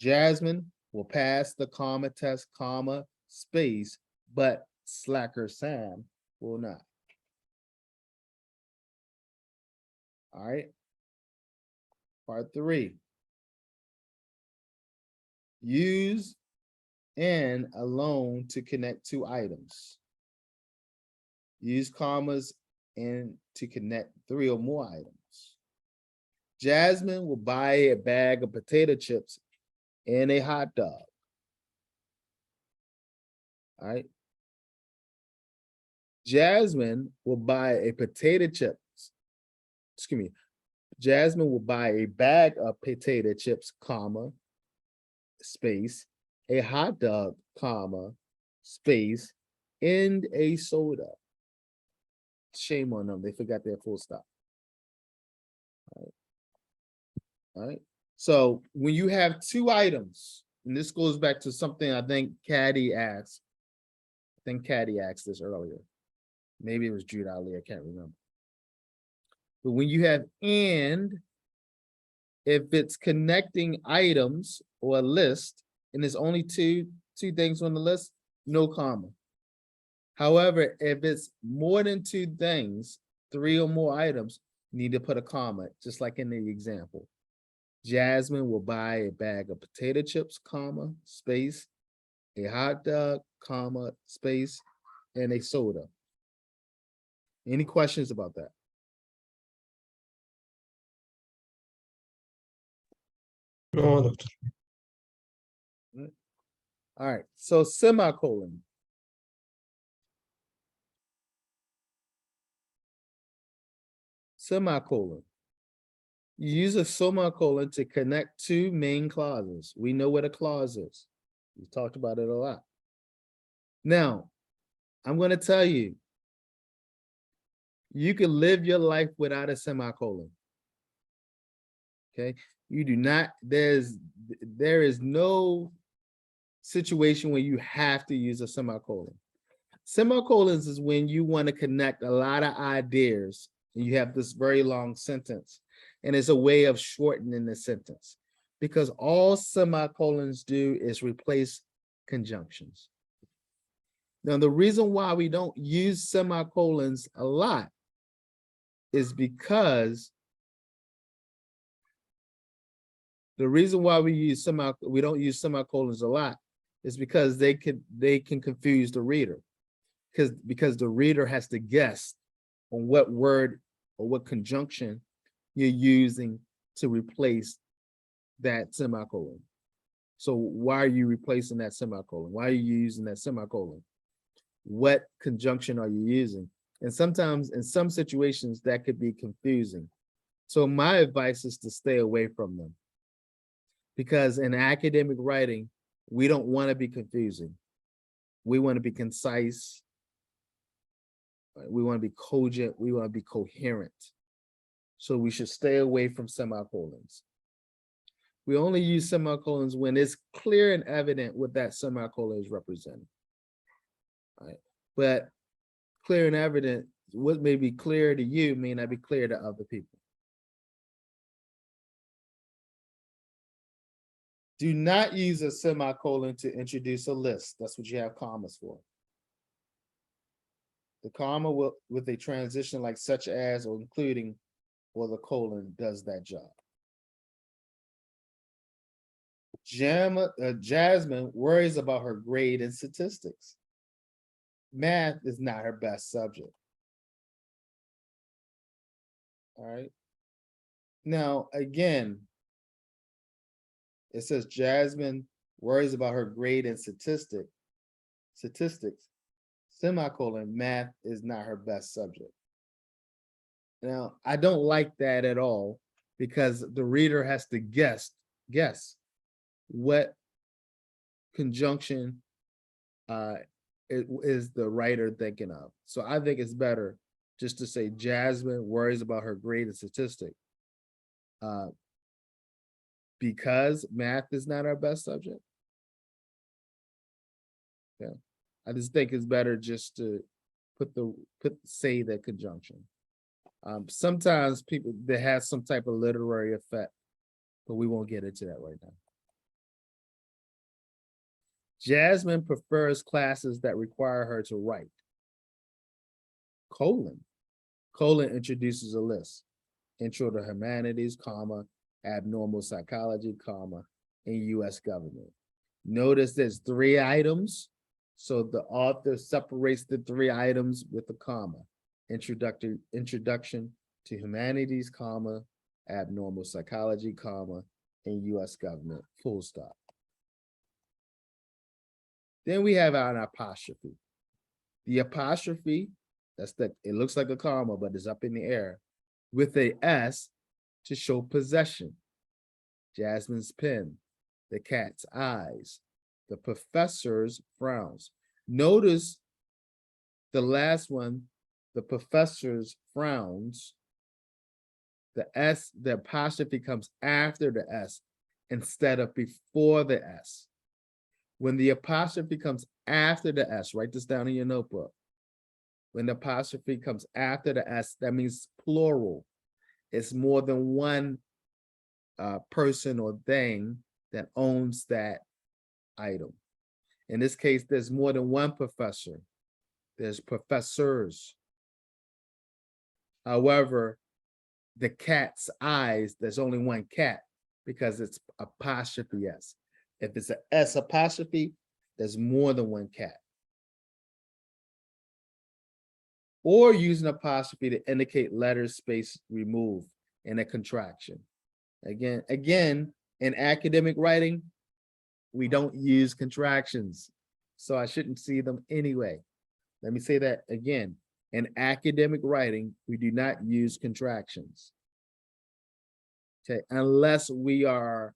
Jasmine will pass the comma test, comma, space, but Slacker Sam will not. All right. Part 3. Use and alone to connect two items. Use commas and to connect 3 or more items. Jasmine will buy a bag of potato chips and a hot dog. All right. Jasmine will buy a potato chips. Excuse me. Jasmine will buy a bag of potato chips, comma, space, a hot dog, comma, space, and a soda. Shame on them. They forgot their full stop. All right. So when you have two items, and this goes back to something I think Caddy asked. I think Caddy asked this earlier. Maybe it was Jude Ali, I can't remember. But when you have and, if it's connecting items or a list, and there's only two things on the list, no comma. However, if it's more than 2 things, 3 or more items, you need to put a comma, just like in the example. Jasmine will buy a bag of potato chips, comma, space, a hot dog, comma, space, and a soda. Any questions about that? No, doctor. All right, so semicolon. Semicolon. You use a semicolon to connect two main clauses. We know what a clause is. We talked about it a lot. Now, I'm going to tell you, you can live your life without a semicolon. Okay, you do not, there is no situation where you have to use a semicolon. Semicolons is when you want to connect a lot of ideas and you have this very long sentence, and it's a way of shortening the sentence, because all semicolons do is replace conjunctions. Now, the reason why we don't use semicolons a lot is because the reason why we don't use semicolons a lot is because they can confuse the reader, because the reader has to guess on what word or what conjunction you're using to replace that semicolon. So why are you replacing that semicolon? Why are you using that semicolon? What conjunction are you using? And sometimes in some situations that could be confusing. So my advice is to stay away from them, because in academic writing, we don't want to be confusing. We want to be concise. We want to be cogent. We want to be coherent. So we should stay away from semicolons. We only use semicolons when it's clear and evident what that semicolon is representing. All right. But clear and evident, what may be clear to you may not be clear to other people. Do not use a semicolon to introduce a list. That's what you have commas for. The comma with a transition like such as or including or the colon does that job. Jasmine worries about her grade in statistics. Math is not her best subject. All right. Now, again, it says Jasmine worries about her grade in statistics, semicolon, math is not her best subject. Now, I don't like that at all, because the reader has to guess what conjunction is the writer thinking of. So I think it's better just to say Jasmine worries about her grade in statistics. Because math is not our best subject. Yeah, I just think it's better just to say that conjunction. Sometimes people, they have some type of literary effect, but we won't get into that right now. Jasmine prefers classes that require her to write. Colon introduces a list. Intro to Humanities, comma, Abnormal Psychology, comma, and U.S. Government. Notice there's 3 items. So the author separates the 3 items with a comma. Introduction to Humanities, comma, Abnormal Psychology, comma, and U.S. Government, full stop. Then we have an apostrophe. The apostrophe, it looks like a comma, but it's up in the air, with a S to show possession. Jasmine's pen, the cat's eyes, the professor's frowns. Notice the last one, the professor's frowns, the S, the apostrophe comes after the S instead of before the S. When the apostrophe comes after the S, write this down in your notebook. When the apostrophe comes after the S, that means plural. It's more than one person or thing that owns that item. In this case, there's more than one professor. There's professors. However, the cat's eyes, there's only one cat because it's apostrophe S. If it's an S apostrophe, there's more than one cat. Or use an apostrophe to indicate letter space removed in a contraction. Again, in academic writing, we don't use contractions, so I shouldn't see them anyway. Let me say that again. In academic writing, we do not use contractions. Okay, unless we are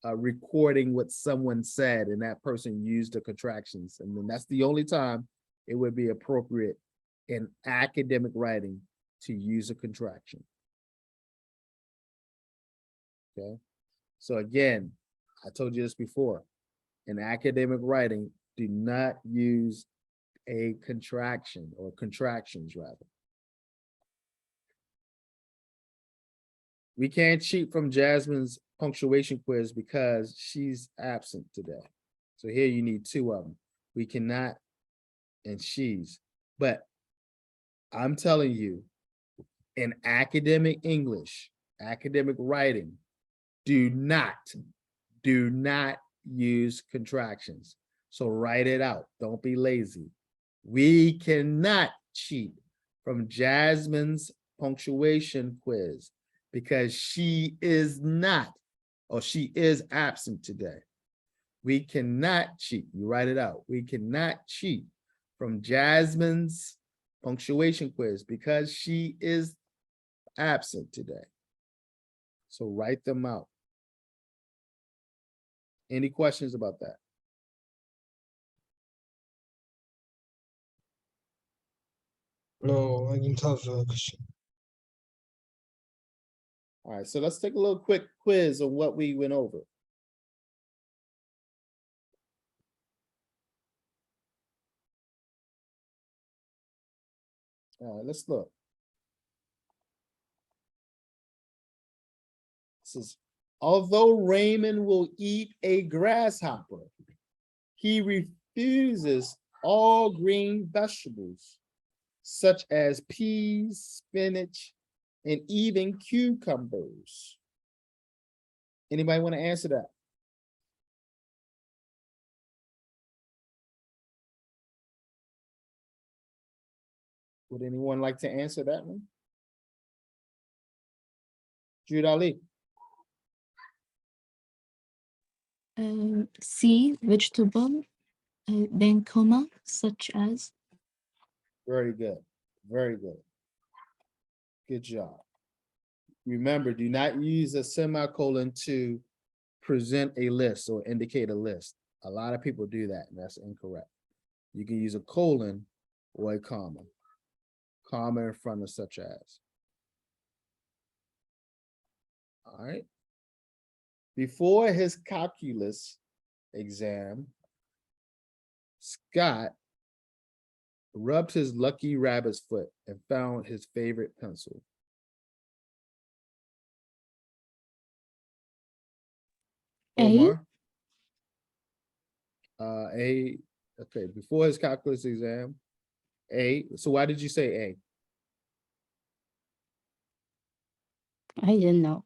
recording what someone said and that person used the contractions. And then that's the only time it would be appropriate in academic writing to use a contraction. Okay, so again, I told you this before, in academic writing, do not use a contraction or contractions rather. We can't cheat from Jasmine's punctuation quiz because she's absent today. So here you need two of them. We cannot, and she's, but I'm telling you, in academic English, academic writing, do not use contractions. So write it out. Don't be lazy. We cannot cheat from Jasmine's punctuation quiz because she is not, or she is absent today. We cannot cheat. You write it out. We cannot cheat from Jasmine's punctuation quiz because she is absent today. So write them out. Any questions about that? No, I didn't have a question. All right, so let's take a little quick quiz on what we went over. All right, let's look. This is, although Raymond will eat a grasshopper, he refuses all green vegetables, such as peas, spinach, and even cucumbers. Anybody want to answer that? Would anyone like to answer that one? Jude Ali. C, vegetable, then comma, such as. Very good. Very good. Good job. Remember, do not use a semicolon to present a list or indicate a list. A lot of people do that, and that's incorrect. You can use a colon or a comma. Comma in front of such as. All right. Before his calculus exam, Scott rubbed his lucky rabbit's foot and found his favorite pencil. Omar? A, okay, before his calculus exam, A. So why did you say A? I didn't know.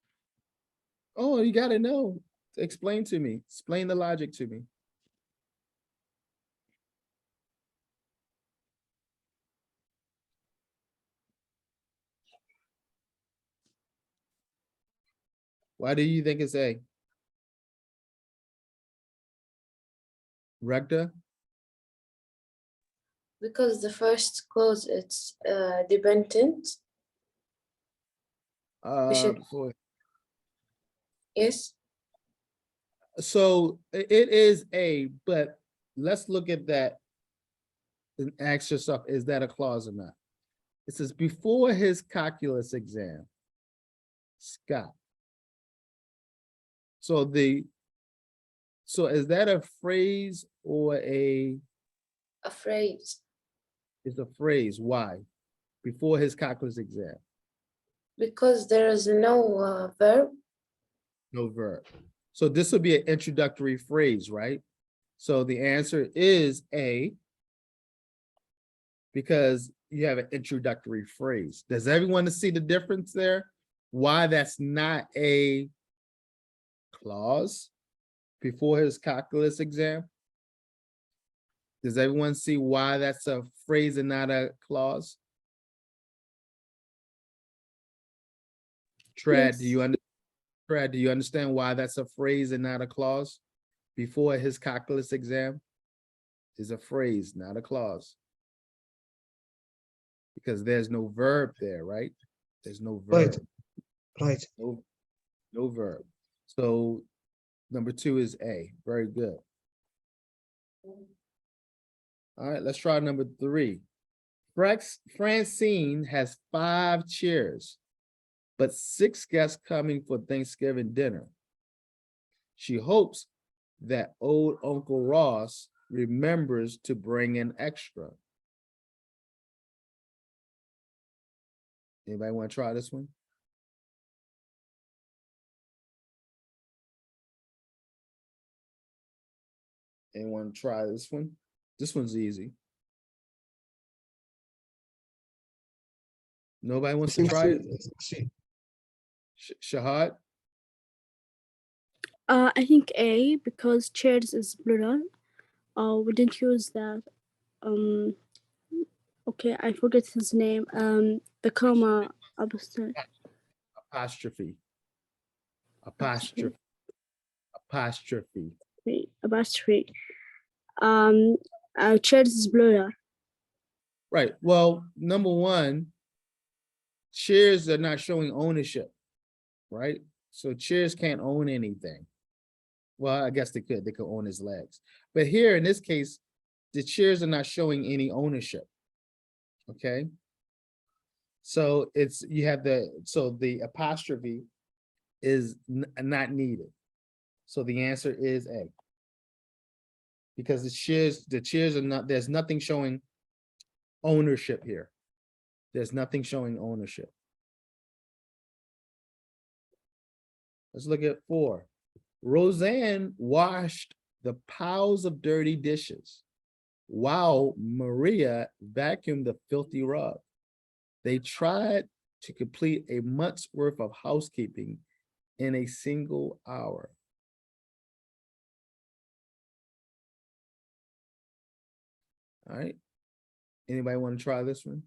Oh, you gotta know. Explain to me. Explain the logic to me. Why do you think it's A? Rector? Because the first clause it's dependent. should- Yes. So it is A, but let's look at that and ask yourself, is that a clause or not? It says before his calculus exam, Scott. So is that a phrase or a Phrase. It's a phrase. Why? Before his calculus exam. Because there is no verb. No verb. So this would be an introductory phrase, right? So the answer is A, because you have an introductory phrase. Does everyone see the difference there? Why that's not a clause before his calculus exam? Does everyone see why that's a phrase and not a clause? Trad, do you understand why that's a phrase and not a clause? Before his calculus exam is a phrase, not a clause. Because there's no verb there, right? There's no verb. Right. No. No verb. So number 2 is A. Very good. All right, let's try number 3. Francine has 5 chairs, but 6 guests coming for Thanksgiving dinner. She hopes that old Uncle Ross remembers to bring an extra. Anybody want to try this one? Anyone try this one? This one's easy. Nobody wants to try it? Shahad? I think A, because chairs is plural. We didn't use that. Okay, I forget his name. The comma apostrophe. Apostrophe. Chairs is plural. Right. Well, number 1, chairs are not showing ownership, right? So chairs can't own anything. Well, I guess they could own his legs. But here in this case, the chairs are not showing any ownership. Okay. So you have the apostrophe is not needed. So the answer is A. Because the chairs are not, there's nothing showing ownership here. There's nothing showing ownership. Let's look at 4. Roseanne washed the piles of dirty dishes while Maria vacuumed the filthy rug. They tried to complete a month's worth of housekeeping in a single hour. All right. Anybody want to try this one?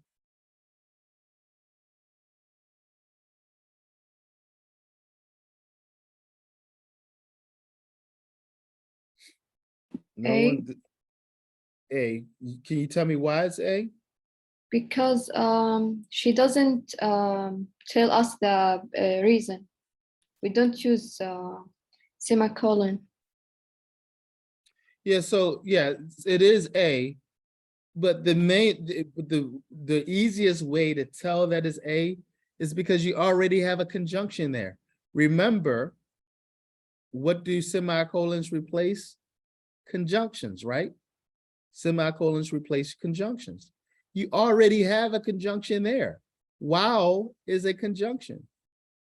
No A. one. A. Can you tell me why it's A? Because she doesn't tell us the reason. We don't use semicolon. Yeah, so yeah, it is A, but the easiest way to tell that is A is because you already have a conjunction there. Remember, what do semicolons replace? Conjunctions, right? Semicolons replace conjunctions. You already have a conjunction there. While is a conjunction.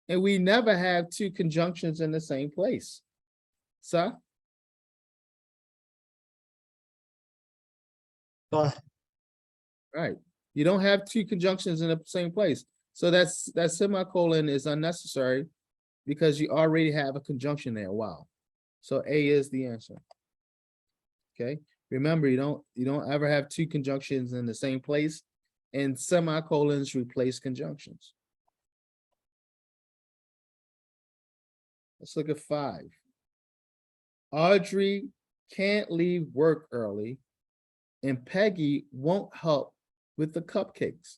And we never have 2 conjunctions in the same place. So, right. You don't have 2 conjunctions in the same place. So that semicolon is unnecessary because you already have a conjunction there. Wow. So A is the answer. Okay. Remember, you don't ever have 2 conjunctions in the same place, and semicolons replace conjunctions. Let's look at 5. Audrey can't leave work early, and Peggy won't help with the cupcakes.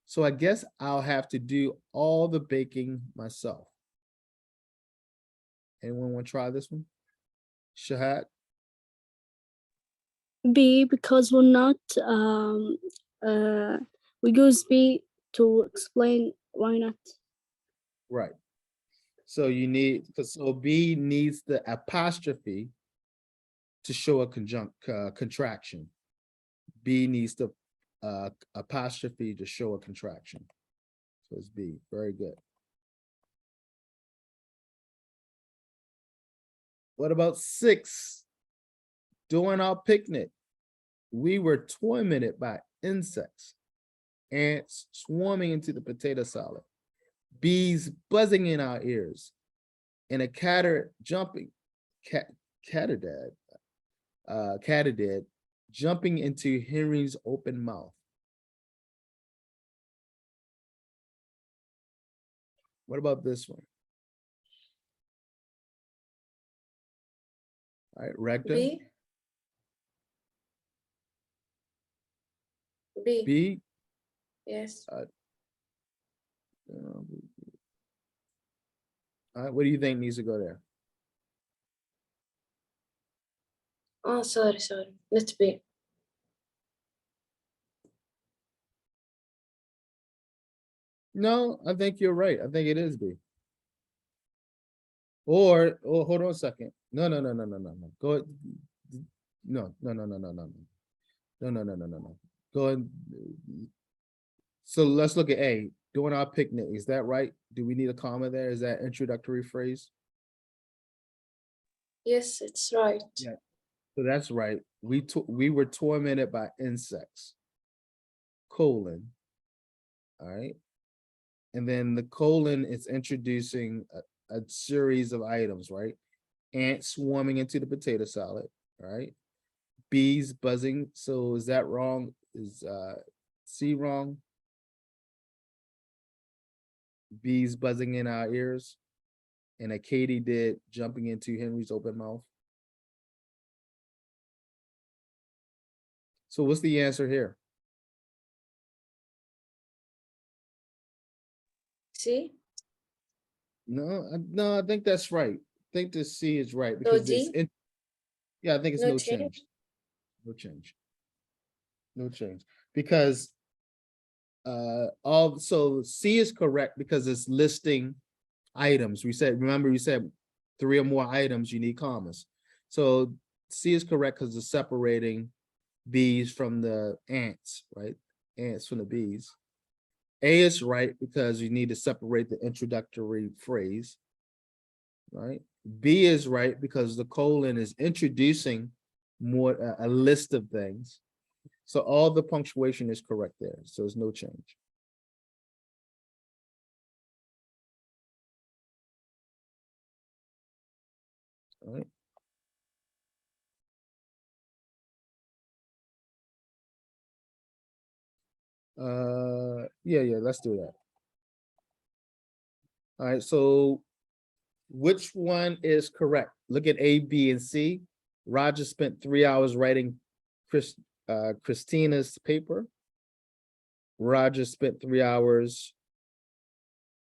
So I guess I'll have to do all the baking myself. Anyone want to try this one? Shahad? B, because we're not, we use B to explain why not. Right. So so B needs the apostrophe to show a contraction. B needs the apostrophe to show a contraction. So it's B. Very good. What about 6? During our picnic, we were tormented by insects, ants swarming into the potato salad, bees buzzing in our ears, and a catadad jumping into Henry's open mouth. What about this one? All right, Rector. B. B. B. Yes. All right, what do you think needs to go there? Oh, sorry. Not B. No, I think you're right. I think it is B. Or, oh, hold on a second. No. Go ahead. No. No. Go ahead. So let's look at A. During our picnic, is that right? Do we need a comma there? Is that introductory phrase? Yes, it's right. Yeah. So that's right. We were tormented by insects. Colon. All right. And then the colon is introducing a series of items, right? Ants swarming into the potato salad, right? Bees buzzing. So is that wrong? Is C wrong? Bees buzzing in our ears. And a katydid jumping into Henry's open mouth. So what's the answer here? C. No, I think that's right. I think the C is right So because D. yeah, I think it's No no change? change. No change. No change. Because so C is correct because it's listing items. Remember we said 3 or more items, you need commas. So C is correct because it's separating bees from the ants, right? Ants from the bees. A is right because you need to separate the introductory phrase, right? B is right because the colon is introducing more a list of things. So all the punctuation is correct there. So there's no change. All right. Yeah, let's do that. All right, so which one is correct? Look at A, B, and C. Roger spent 3 hours writing Christina's paper. Roger spent 3 hours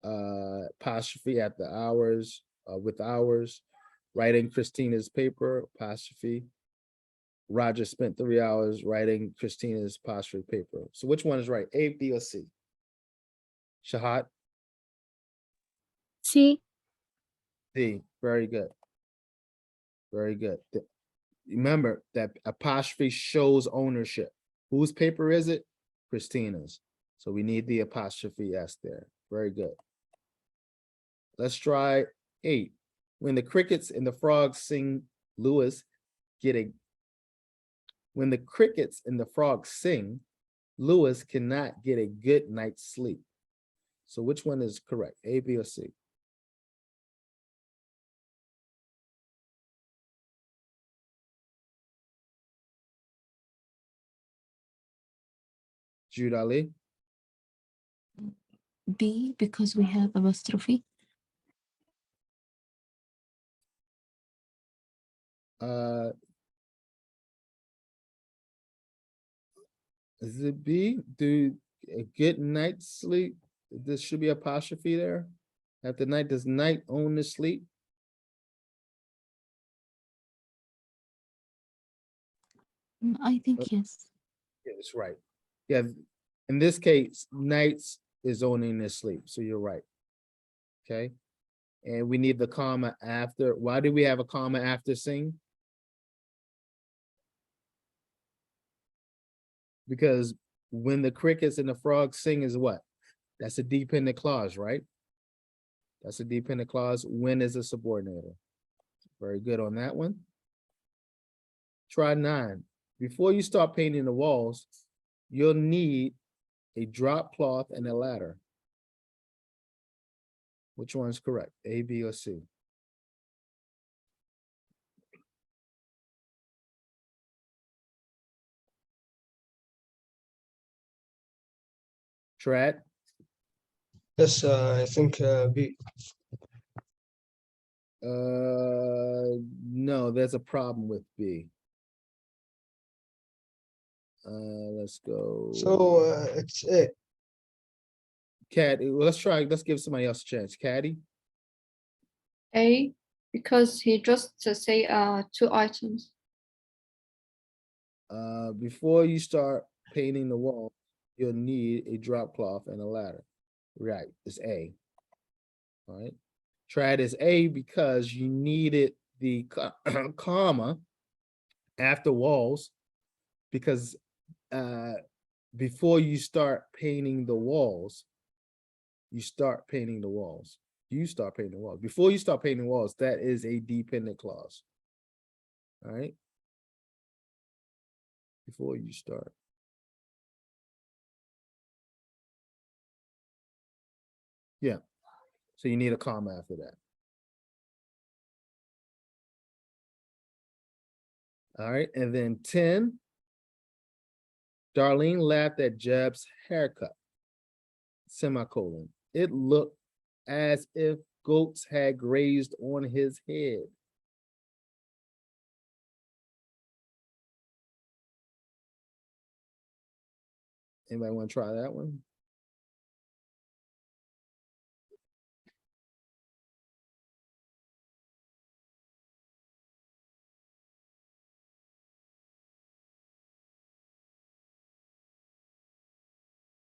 apostrophe at the hours with hours writing Christina's paper apostrophe. Roger spent 3 hours writing Christina's apostrophe paper. So which one is right? A, B, or C? Shahat? C. D. Very good. Very good. Remember that apostrophe shows ownership. Whose paper is it? Christina's. So we need the apostrophe S there. Very good. Let's try 8. When the crickets and the frogs sing, Lewis get a. When the crickets and the frogs sing, Lewis cannot get a good night's sleep. So which one is correct? A, B, or C? Jude Ali? B, because we have apostrophe. Is it B? Do a good night's sleep? This should be apostrophe there. At the night, does night own the sleep? I think yes. Yeah, that's right. Yeah, in this case, nights is owning the sleep, so you're right. Okay, and we need the comma after. Why do we have a comma after sing? Because when the crickets and the frogs sing is what? That's a dependent clause, right? That's a dependent clause. When is a subordinator? Very good on that one. Try 9. Before you start painting the walls, you'll need a drop cloth and a ladder. Which one is correct? A, B, or C? Trad? Yes, I think B. No, there's a problem with B. Let's go. So it's A. Cat, let's give somebody else a chance. Caddy? A, because he just say 2 items. Before you start painting the wall, you'll need a drop cloth and a ladder. Right, it's A. All right. Try it as A because you needed the comma after walls because before you start painting the walls, you start painting the walls. You start painting the walls. Before you start painting walls, that is a dependent clause. All right. Before you start. Yeah. So you need a comma after that. All right. And then 10. Darlene laughed at Jeb's haircut. Semicolon. It looked as if goats had grazed on his head. Anybody want to try that one?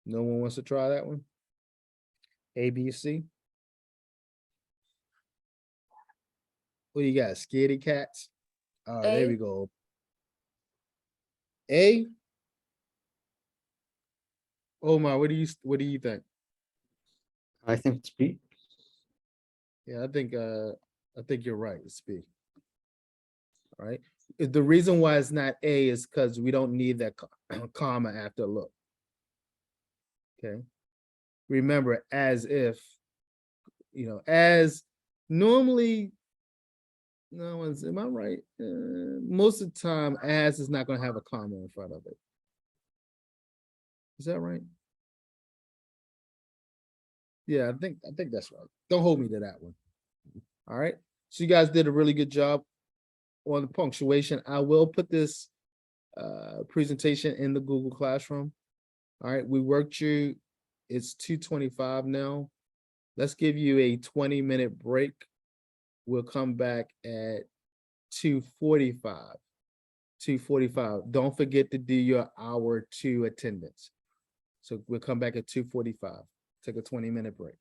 No one wants to try that one? A, B, C? What do you got? Scaredy cats? Oh, there A. we go. A? Omar, what do you think? I think it's B. Yeah, I think you're right. It's B. All right. The reason why it's not A is because we don't need that comma after look. Okay. Remember, as if, as normally, no one's, am I right? Most of the time, as is not going to have a comma in front of it. Is that right? Yeah, I think that's right. Don't hold me to that one. All right. So you guys did a really good job on the punctuation. I will put this presentation in the Google Classroom. All right, we worked you. It's 2:25 now. Let's give you a 20-minute break. We'll come back at 2:45. 2:45. Don't forget to do your hour 2 attendance. So we'll come back at 2:45. Take a 20-minute break.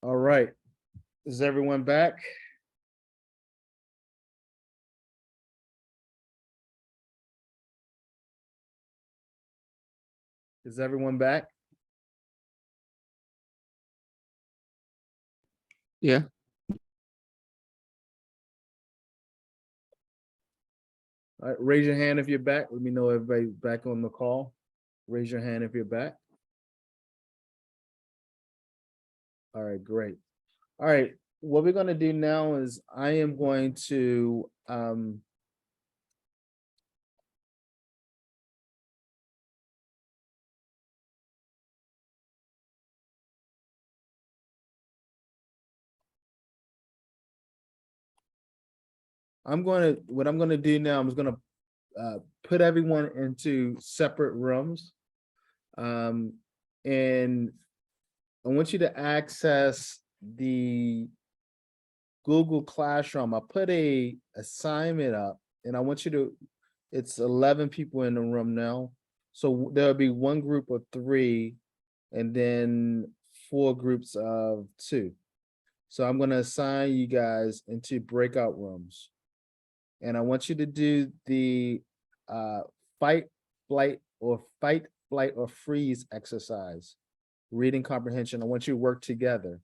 All right. Is everyone back? Is everyone back? Yeah. All right, raise your hand if you're back. Let me know everybody back on the call. Raise your hand if you're back. All right, great. All right, what we're gonna do now is I am going to what I'm gonna do now, I'm just gonna put everyone into separate rooms. And I want you to access the Google Classroom. I put a assignment up and I want you to, it's 11 people in the room now. So there'll be one group of 3 and then 4 groups of 2. So I'm gonna assign you guys into breakout rooms. And I want you to do the fight, flight, or freeze exercise. Reading comprehension. I want you to work together.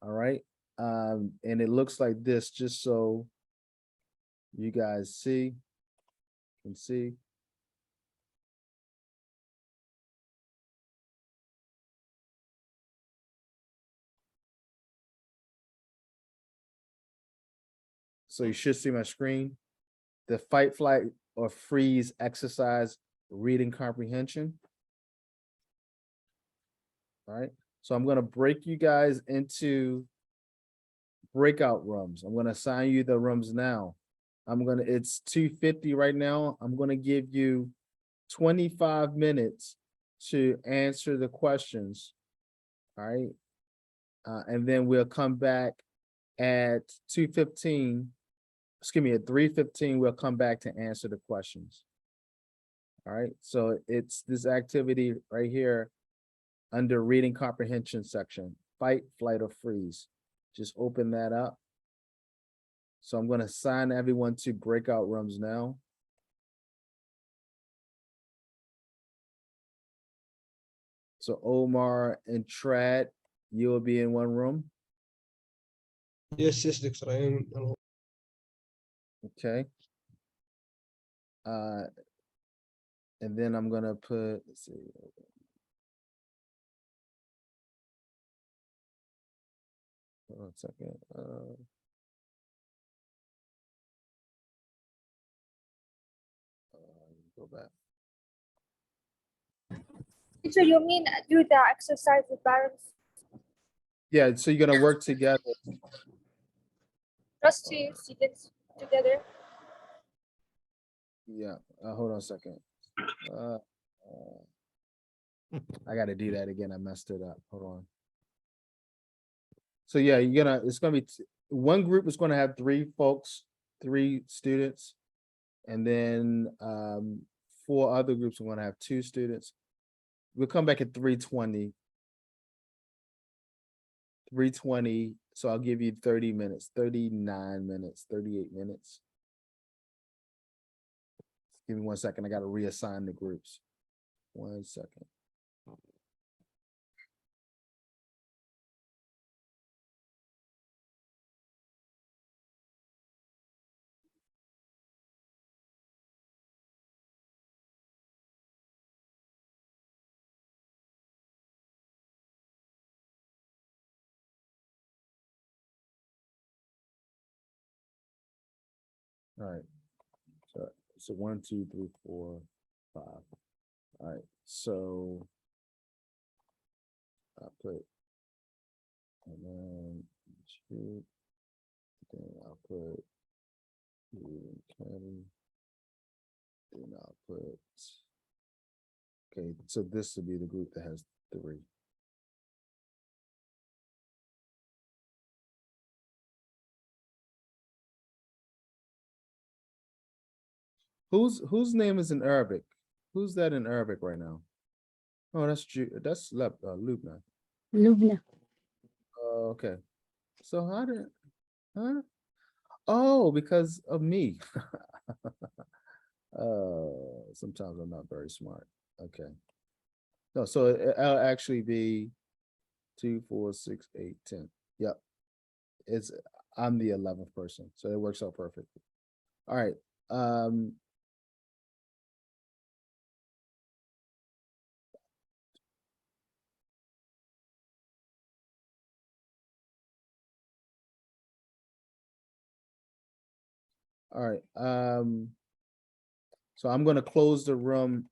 All right. And it looks like this, just so you guys can see. So you should see my screen. The fight, flight, or freeze exercise, reading comprehension. All right. So I'm going to break you guys into breakout rooms. I'm going to assign you the rooms now. It's 2:50 right now. I'm going to give you 25 minutes to answer the questions. All right. And then we'll come back at 2:15. Excuse me, at 3:15, we'll come back to answer the questions. All right. So it's this activity right here under reading comprehension section, fight, flight, or freeze. Just open that up. So I'm going to assign everyone to breakout rooms now. So Omar and Trad, you will be in one room. Yes, Doctor. I am. Okay. And then I'm gonna put, let's see. Hold on a second. Go back. Teacher, you mean do the exercise with parents? Yeah, so you're gonna work together. Just 2 students together. Yeah, hold on a second. I gotta do that again. I messed it up. Hold on. So yeah, it's gonna be one group is gonna have 3 students, and then 4 other groups are gonna have 2 students. We'll come back at 3:20. 3:20, so I'll give you 30 minutes, 39 minutes, 38 minutes. Give me 1 second, I gotta reassign the groups. 1 second. All right, so 1, 2, 3, 4, 5. All right, so I'll put, and then 2, then I'll put Kenny, then I'll put, okay, so this will be the group that has 3. Whose name is in Arabic? Who's that in Arabic right now? Oh, that's Lubna. Lubna. Okay. So how did, huh? Oh, because of me. Sometimes I'm not very smart. Okay. No, so it'll actually be 2, 4, 6, 8, 10. Yep. I'm the 11th person, so it works out perfect. All right. All right. So I'm gonna close the room.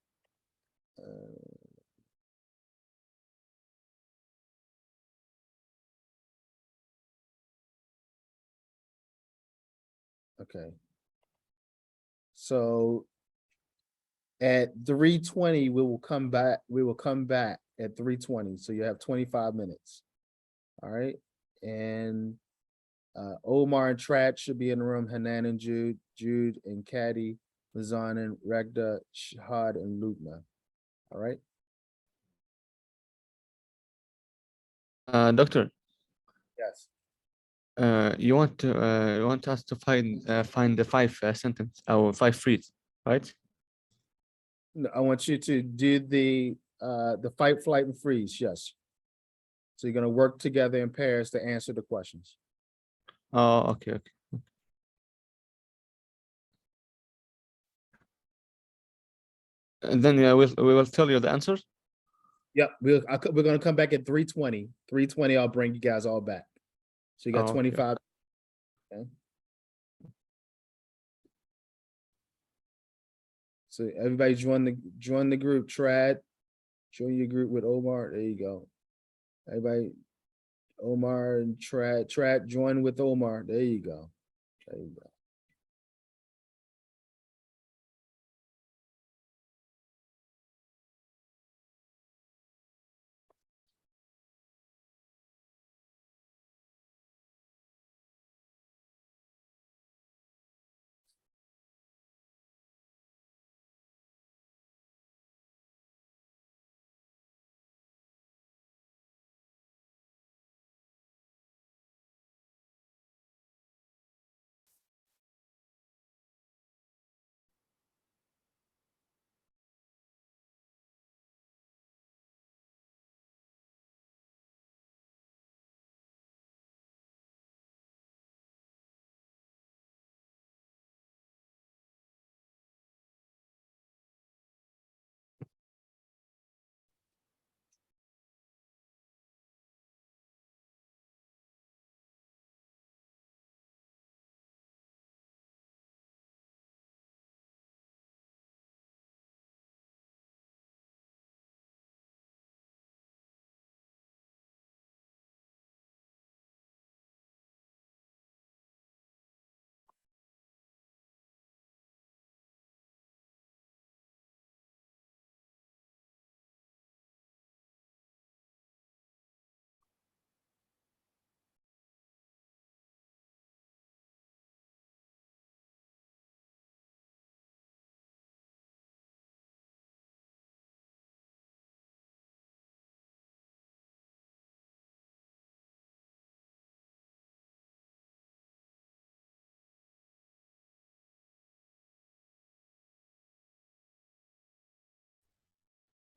Okay. So at 3:20, we will come back. We will come back at 3:20. So you have 25 minutes. All right. And Omar and Trat should be in the room. Hanan and Jude and Caddy, Lazan and Regda, Shahad and Lubna. All right. Doctor, Yes. you want us to find the 5 sentence or 5 phrases, right? No, I want you to do the fight, flight, and freeze. Yes. So you're gonna work together in pairs to answer the questions. Oh, okay. And then we will tell you the answers. Yep, we're gonna come back at 3:20. 3:20, I'll bring you guys all back. So you got Oh, okay. 25. Okay. So everybody join the group. Trad, join your group with Omar. There you go. Everybody, Omar and Trad, join with Omar. There you go. There you go.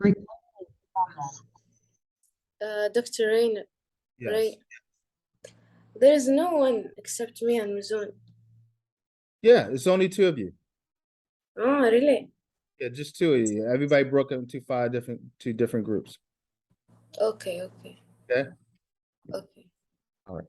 Recording in progress. Dr. Raynor, Yes. there is no one except me and Muzun. Yeah, it's only 2 of you. Oh, really? Yeah, just 2 of you. Everybody broke up into 2 different groups. Okay. Okay. Okay. All right.